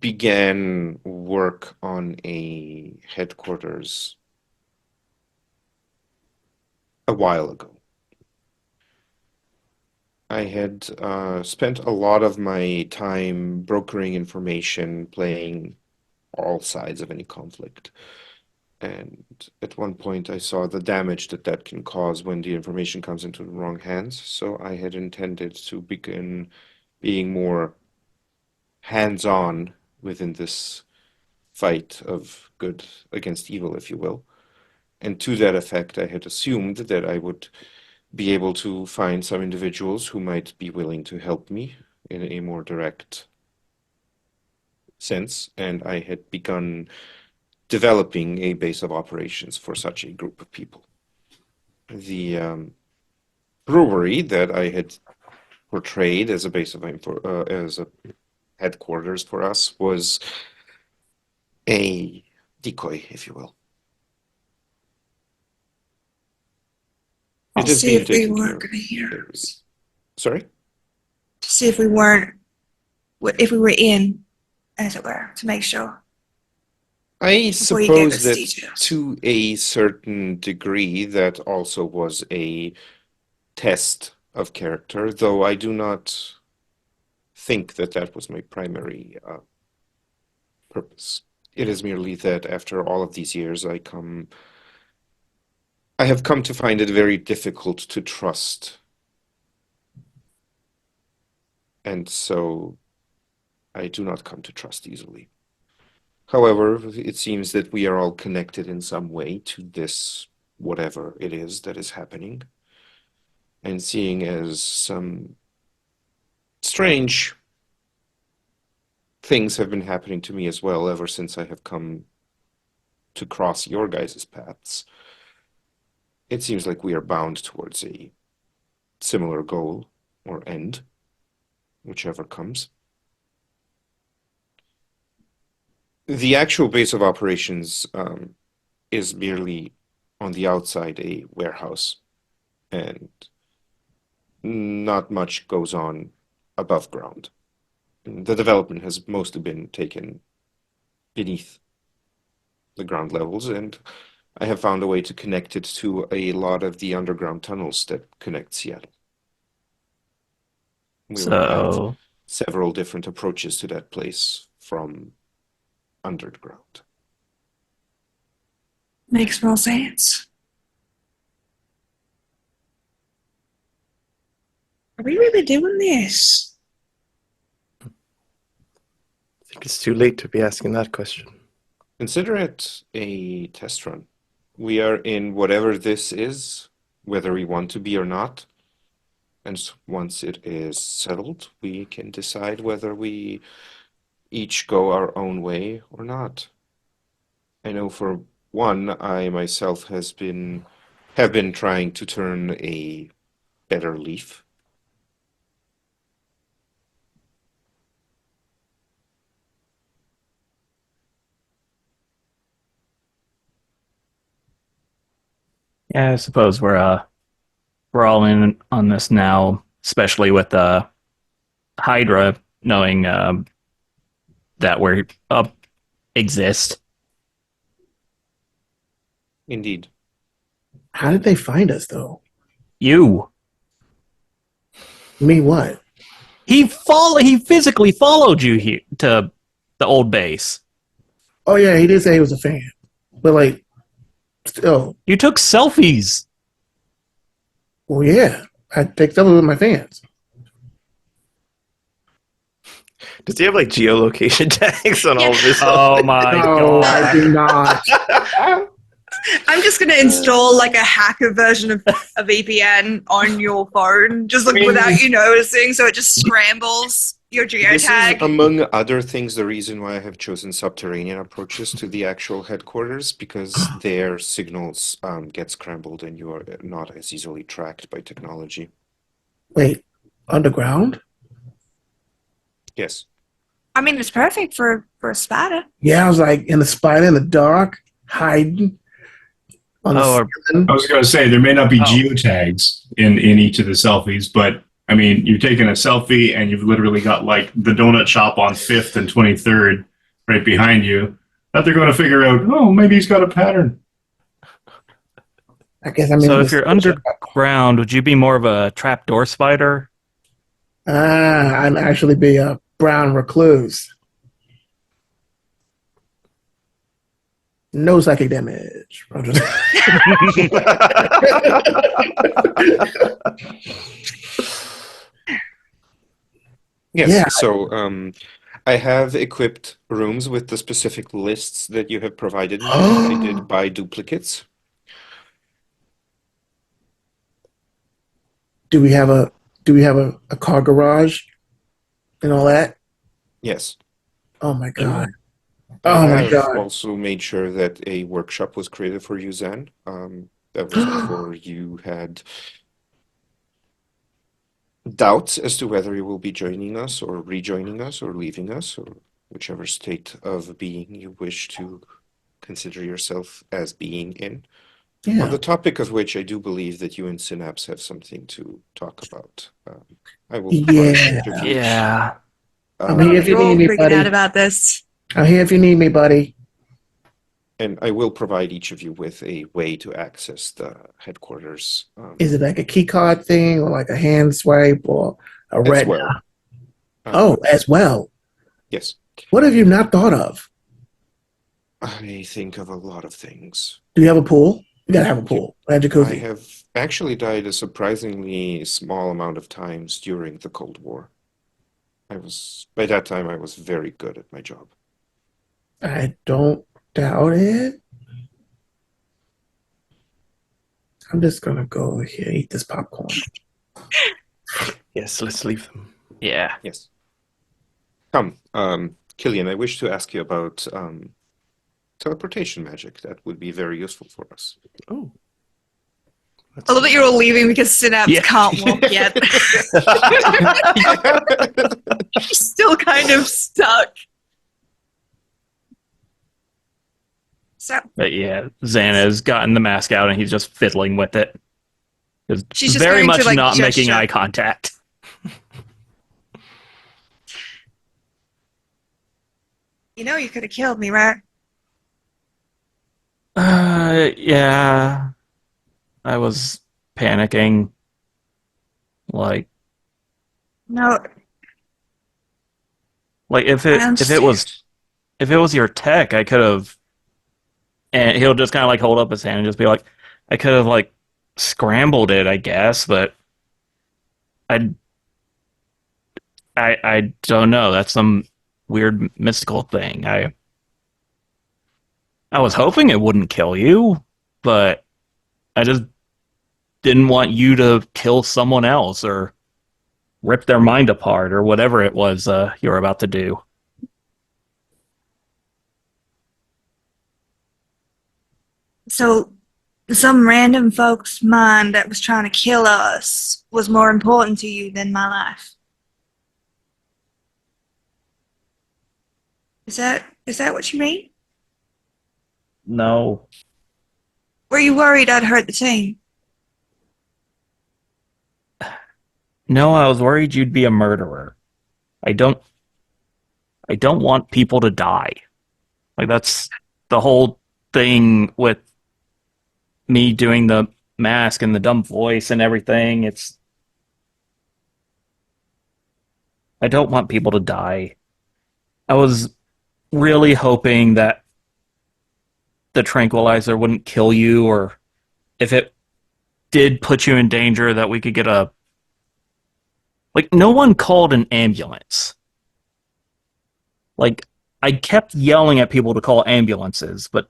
began work on a headquarters a while ago. I had spent a lot of my time brokering information, playing all sides of any conflict. And at one point, I saw the damage that can cause when the information comes into the wrong hands. So I had intended to begin being more hands-on within this fight of good against evil, if you will. And to that effect, I had assumed that I would be able to find some individuals who might be willing to help me in a more direct sense. And I had begun developing a base of operations for such a group of people. The brewery that I had portrayed as a base of as a headquarters for us was a decoy, if you will. I'll It has see been if we taken care weren't of. gonna hear us. Sorry? To see if we weren't, if we were in, as it were, to make sure. I Before you gave suppose us that details. to a certain degree that also was a test of character, though I do not think that that was my primary purpose. It is merely that after all of these years, I have come to find it very difficult to trust. And so I do not come to trust easily. However, it seems that we are all connected in some way to this, whatever it is that is happening. And seeing as some strange things have been happening to me as well ever since I have come to cross your guys' paths, it seems like we are bound towards a similar goal or end, whichever comes. The actual base of operations is merely on the outside a warehouse, and not much goes on above ground. The development has mostly been taken beneath the ground levels, and I have found a way to connect it to a lot of the underground tunnels that connect Seattle. We will have So, several different approaches to that place from underground. Makes more sense. Are we really doing this? I think it's too late to be asking that question. Consider it a test run. We are in whatever this is, whether we want to be or not. And once it is settled, we can decide whether we each go our own way or not. I know for one, I myself have been trying to turn a better leaf. yeah, I suppose we're all in on this now, especially with Hydra knowing that we exist. Indeed. How did they find us, though? You. Me what? He physically followed you here to the old base. Oh yeah, he did say he was a fan, but like, still, You took selfies. well, yeah, I take selfies with my fans. Does he have like geolocation tags on all of his? Oh my No, I god. do not. I'm just gonna install like a hacker version of a VPN on your phone, just like without you noticing, so it just scrambles your This is, geotag. among other things, the reason why I have chosen subterranean approaches to the actual headquarters, because their signals get scrambled and you are not as easily tracked by technology. Wait, underground? Yes. I mean, it's perfect for a spider. Yeah, I was like in the spider in the dark, hiding on the ceiling. I was going to say there may not be Oh. geotags in each of the selfies, but I mean, you're taking a selfie and you've literally got like the donut shop on 5th and 23rd right behind you. That they're going to figure out, oh, maybe he's got a pattern. I guess I mean. So if you're underground, would you be more of a trapdoor spider? I'd actually be a brown recluse. No psychic damage. I'm just- Yes. Yeah. So I have equipped rooms with the specific lists that you have provided me. I did buy duplicates. Do we have a car garage and all that? Yes. Oh my god. I Oh my have god. also made sure that a workshop was created for you, Zan. That was before you had doubts as to whether you will be joining us or rejoining us or leaving us or whichever state of being you wish to consider yourself as being in. Yeah. On the topic of which I do believe that you and Synapse have something to talk about. I will provide Yeah. each of you, Yeah. I'm here if you You're all need me, freaking out buddy. about this. I'm here if you need me, buddy. and I will provide each of you with a way to access the headquarters. Is it like a key card thing or like a hand swipe or a as red? well? Oh, as well. Yes. What have you not thought of? I think of a lot of things. Do you have a pool? You gotta have a pool. A I jacuzzi. have actually died a surprisingly small amount of times during the Cold War. By that time, I was very good at my job. I don't doubt it. I'm just gonna go over here eat this popcorn. Yes, let's leave them. Yeah. Yes. Come, Killian, I wish to ask you about teleportation magic. That would be very useful for us. Oh. I love that you're all leaving because Synapse Yeah. can't walk yet. Still kind of stuck. So But yeah, Xana's gotten the mask out and he's just fiddling with it. She's just very going much to, like, not making gesture. eye contact. you know you could have killed me, right? Yeah. I was panicking. Like No. if I it understand. was your tech, I could have. And he'll just kind of like hold up his hand and just be like, I could have like scrambled it, I guess, but I don't know. That's some weird mystical thing. I was hoping it wouldn't kill you, but I just didn't want you to kill someone else or rip their mind apart or whatever it was you were about to do. So some random folk's mind that was trying to kill us was more important to you than my life. Is that what you mean? No. Were you worried I'd hurt the team? No, I was worried you'd be a murderer. I don't want people to die. Like that's the whole thing with me doing the mask and the dumb voice and everything. I don't want people to die. I was really hoping that the tranquilizer wouldn't kill you, or if it did put you in danger, that we could get a... Like, no one called an ambulance. Like, I kept yelling at people to call ambulances, but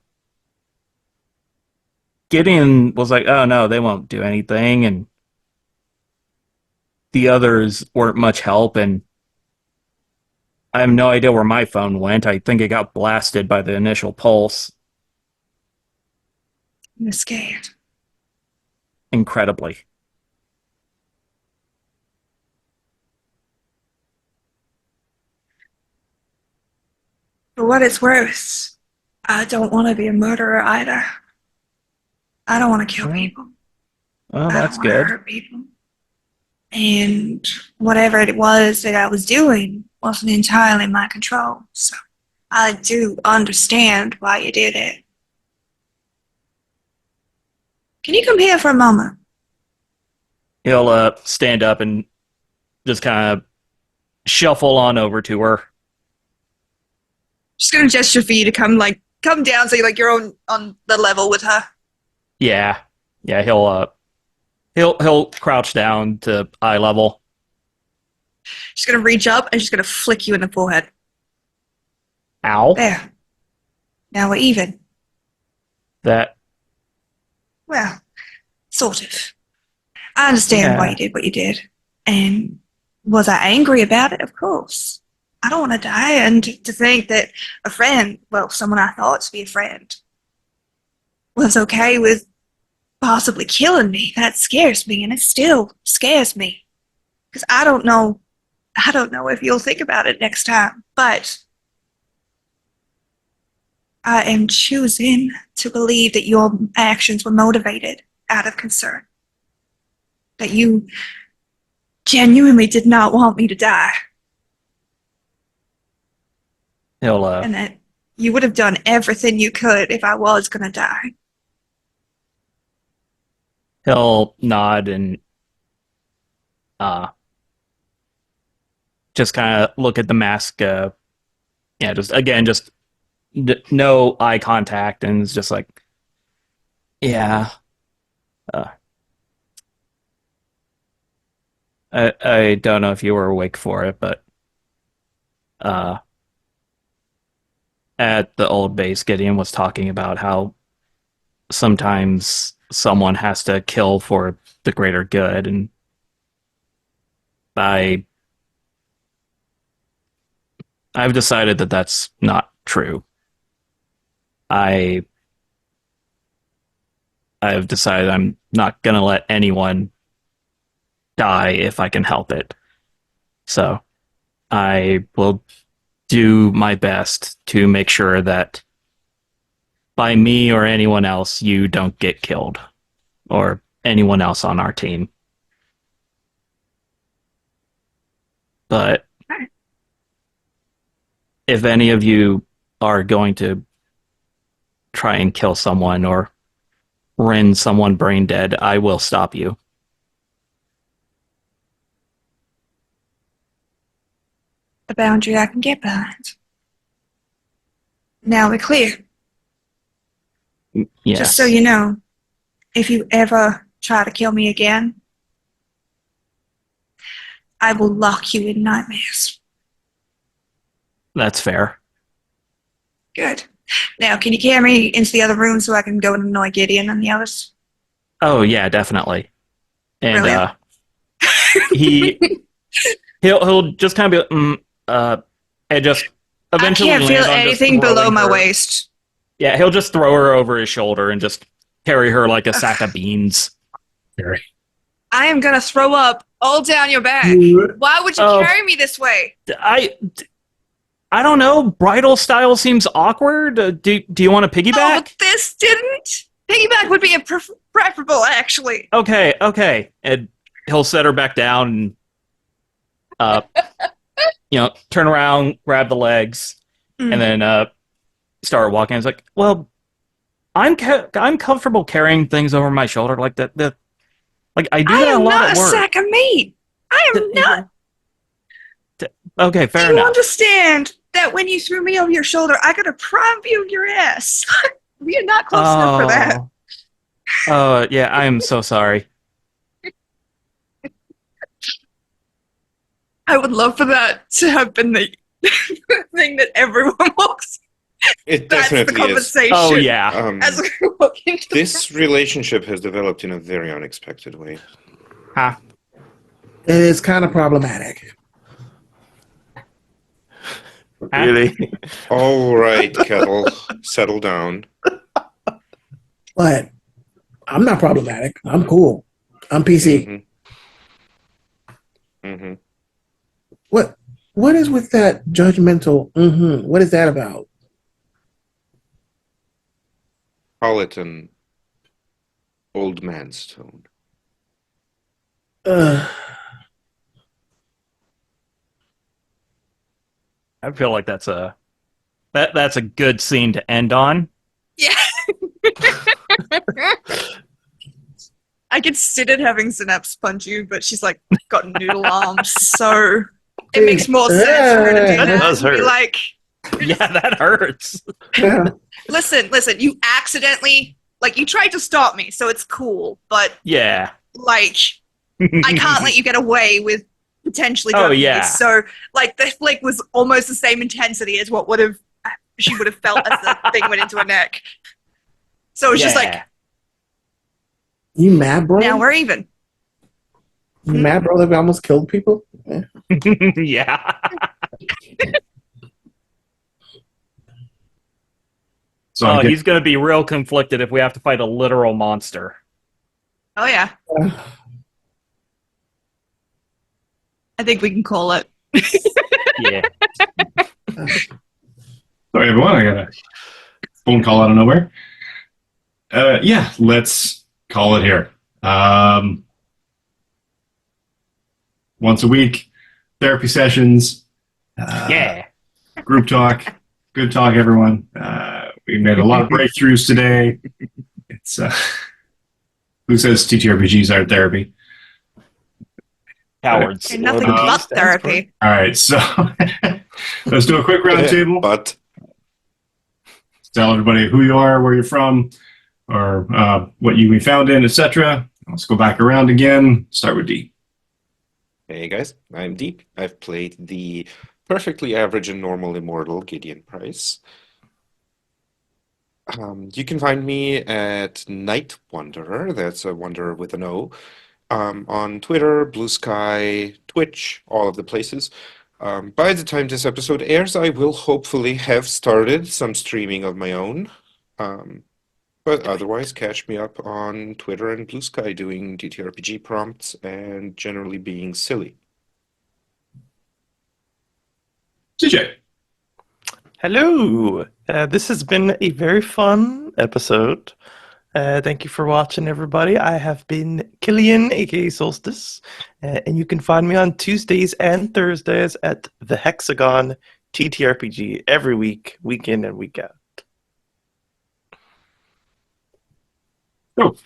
Gideon was like, oh no, they won't do anything, and the others weren't much help, and I have no idea where my phone went. I think it got blasted by the initial pulse. I'm scared. Incredibly. For what it's worth, I don't want to be a murderer either. I don't want to kill people. Well, I that's don't want to good. hurt people. And whatever it was that I was doing wasn't entirely in my control. So I do understand why you did it. Can you come here for a moment? He'll stand up and just kind of shuffle on over to her. Just gonna gesture for you to come down so you're on the level with her. Yeah, he'll crouch down to eye level. She's gonna reach up and she's gonna flick you in the forehead. Ow! There. Now we're even. That Well, sort of. I understand why Yeah. you did what you did. And was I angry about it? Of course. I don't want to die, and to think that a friend, well, someone I thought to be a friend, was okay with possibly killing me, that scares me, and it still scares me. Because I don't know if you'll think about it next time, but I am choosing to believe that your actions were motivated out of concern. That you genuinely did not want me to die. he'll And that you would have done everything you could if I was going to die. he'll nod and just kind of look at the mask. Just no eye contact, and it's just like, yeah. I don't know if you were awake for it, but at the old base, Gideon was talking about how sometimes someone has to kill for the greater good, and I've decided that that's not true. I've decided I'm not gonna let anyone die if I can help it. So I will do my best to make sure that by me or anyone else, you don't get killed, or anyone else on our team. But if any of you are going to try and kill someone or rend someone brain dead, I will stop you. A boundary I can get behind. Now we're clear. Yes. Just so you know, if you ever try to kill me again, I will lock you in nightmares. That's fair. Good. Now, can you carry me into the other room so I can go and annoy Gideon and the others? Oh yeah, definitely. And Brilliant. he'll just kind of be and just eventually I can't land feel on just anything below throwing my her. waist. Yeah, he'll just throw her over his shoulder and just carry her like a sack of beans. I am gonna throw up all down your back. Why would you Oh. carry me this way? I don't know. Bridal style seems awkward. Do you want to Oh, piggyback? but this didn't. Piggyback would be preferable, actually. Okay. And he'll set her back down and turn around, grab the legs, and then start walking. It's like, well, I'm comfortable carrying things over my shoulder like that. Like I do that a lot I am not at a work. sack of meat. I am not. Okay, fair Do you enough. understand that when you threw me over your shoulder, I got a prime view of your ass? We are not close enough for that. Oh, yeah, I am so sorry. I would love for that to have been the thing that everyone walks. It That's the definitely is. conversation. Oh, yeah. As we walk into This relationship has developed in a very unexpected way. Huh. It is kind of problematic. Really? All right, Kettle, settle down. But I'm not problematic. I'm cool. I'm PC. Mm-hmm. What is with that judgmental? What is that about? Call it an old man's tone. Uh, I feel like that's a good scene to end on. Yeah. I could sit at having Synapse punch you, but she's like got noodle arms, so it makes more sense for her to do That that. does And be hurt. like, Yeah, that hurts. yeah. listen, you accidentally, like, you tried to stop me, so it's cool, but, Yeah. like, I can't let you get away with potentially Oh, hurting yeah. me. So, like, the flick was almost the same intensity as what she would have felt as the thing went into her neck. So it was just like, You mad, bro? now we're even. You mad, bro? That we almost killed people. Yeah. Yeah. So Oh, I'm he's going to be real conflicted if we have to fight a literal monster. Oh, yeah. I think we can call it. Yeah. Sorry, everyone. I got a phone call out of nowhere. Yeah, let's call it here. Once a week, therapy sessions, Yeah. group talk. Good talk, everyone. We made a lot of breakthroughs today. It's who says TTRPGs aren't therapy? Cowards. And nothing Well, but stands for- therapy. All right, so let's do a quick round table. But Tell everybody who you are, where you're from, or what you found in, etc. Let's go back around again. Start with D. hey guys, I'm Deep. I've played the perfectly average and normal immortal Gideon Price. You can find me at Night Wanderer. That's a wanderer with an O. On Twitter, Blue Sky, Twitch, all of the places. By the time this episode airs, I will hopefully have started some streaming of my own. But otherwise, catch me up on Twitter and Blue Sky doing DTRPG prompts and generally being silly. CJ. Hello. This has been a very fun episode. Thank you for watching, everybody. I have been Killian, aka Solstice, and you can find me on Tuesdays and Thursdays at the Hexagon TTRPG every week, week in and week out. Go.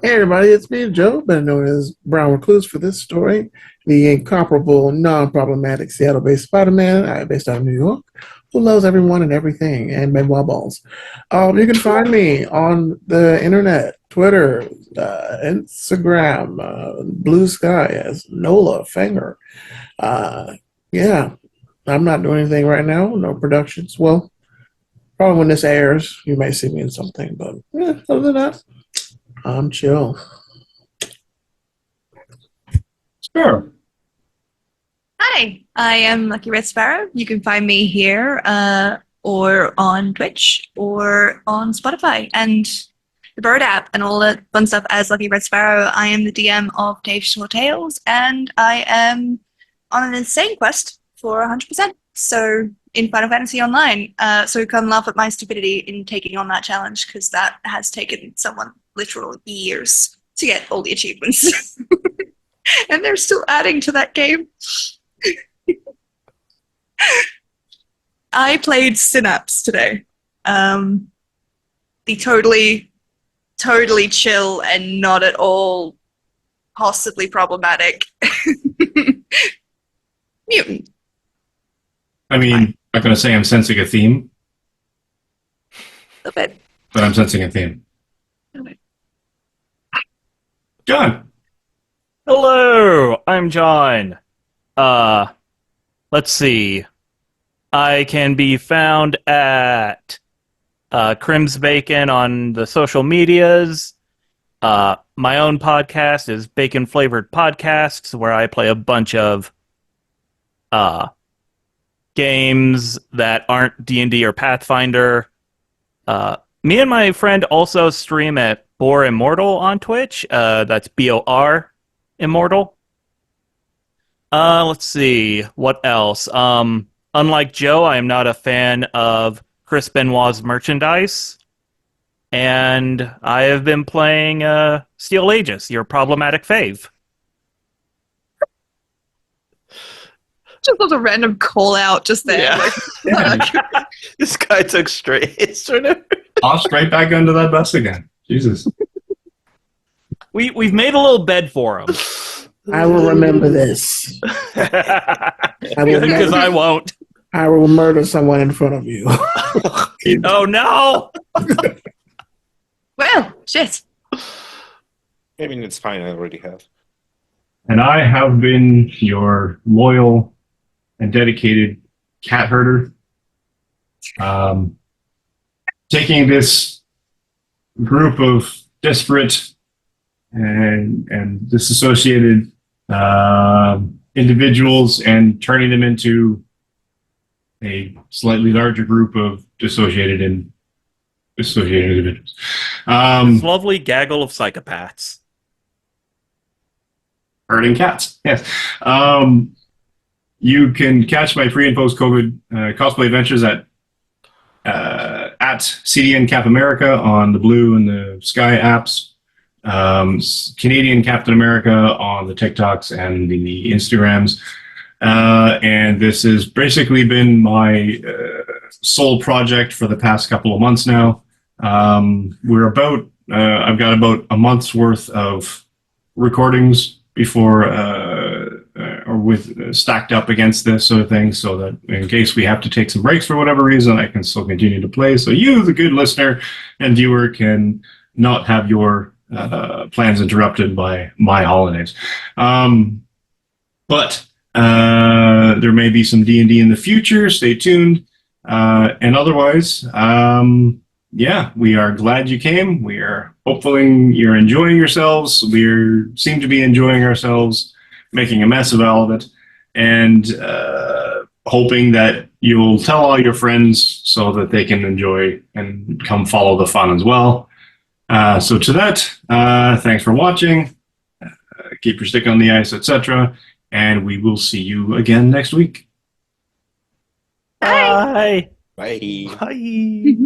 Hey everybody, it's me, Joe, better known as Brown Recluse for this story. The incomparable, non-problematic Seattle-based Spider-Man, based out of New York, who loves everyone and everything, and Benoit balls. You can find me on the internet, Twitter, Instagram, Blue Sky as Nola Fanger. Yeah, I'm not doing anything right now, no productions. Well, probably when this airs, you may see me in something, but yeah, other than that, I'm chill. Sure. Hi, I am Lucky Red Sparrow. You can find me here or on Twitch or on Spotify and the Bird app and all that fun stuff as Lucky Red Sparrow. I am the DM of Dave's Short Tales and I am on an insane quest for 100%. So in Final Fantasy Online. So come laugh at my stupidity in taking on that challenge because that has taken someone literal years to get all the achievements. And they're still adding to that game. I played Synapse today. The totally chill and not at all possibly problematic mutant. I mean, I'm not going to say I'm sensing a theme, A bit. but I'm sensing a theme. Okay. John. Hello, I'm John. Let's see. I can be found at Crims Bacon on the social medias. My own podcast is Bacon Flavored Podcasts, where I play a bunch of games that aren't D&D or Pathfinder. Me and my friend also stream at Bor Immortal on Twitch. That's BOR Immortal. Let's see. What else? Unlike Joe, I am not a fan of Chris Benoit's merchandise. And I have been playing Steel Aegis, your problematic fave. Just was a random call out just there. Yeah. This guy took straight. Sort of. Off straight back under that bus again. Jesus. We've made a little bed for him. I will remember this. Because I won't. I will murder someone in front of you. Oh no! Well, shit. I mean, it's fine. I already have. And I have been your loyal and dedicated cat herder. Taking this group of desperate and disassociated individuals and turning them into a slightly larger group of dissociated individuals. This lovely gaggle of psychopaths. Herding cats, yes. You can catch my pre and post COVID cosplay adventures at CDN Cap America on the Blue and the Sky apps. Canadian Captain America on the TikToks and the Instagrams. And this has basically been my sole project for the past couple of months now. I've got about a month's worth of recordings before or with stacked up against this sort of thing, so that in case we have to take some breaks for whatever reason, I can still continue to play. So you, the good listener and viewer, can not have your plans interrupted by my holidays. But there may be some D&D in the future. Stay tuned. And otherwise, yeah, we are glad you came. We are hoping you're enjoying yourselves. We seem to be enjoying ourselves, making a mess of all of it, and hoping that you'll tell all your friends so that they can enjoy and come follow the fun as well. So to that, thanks for watching. Keep your stick on the ice, etc. And we will see you again next week. Bye. Bye. Bye.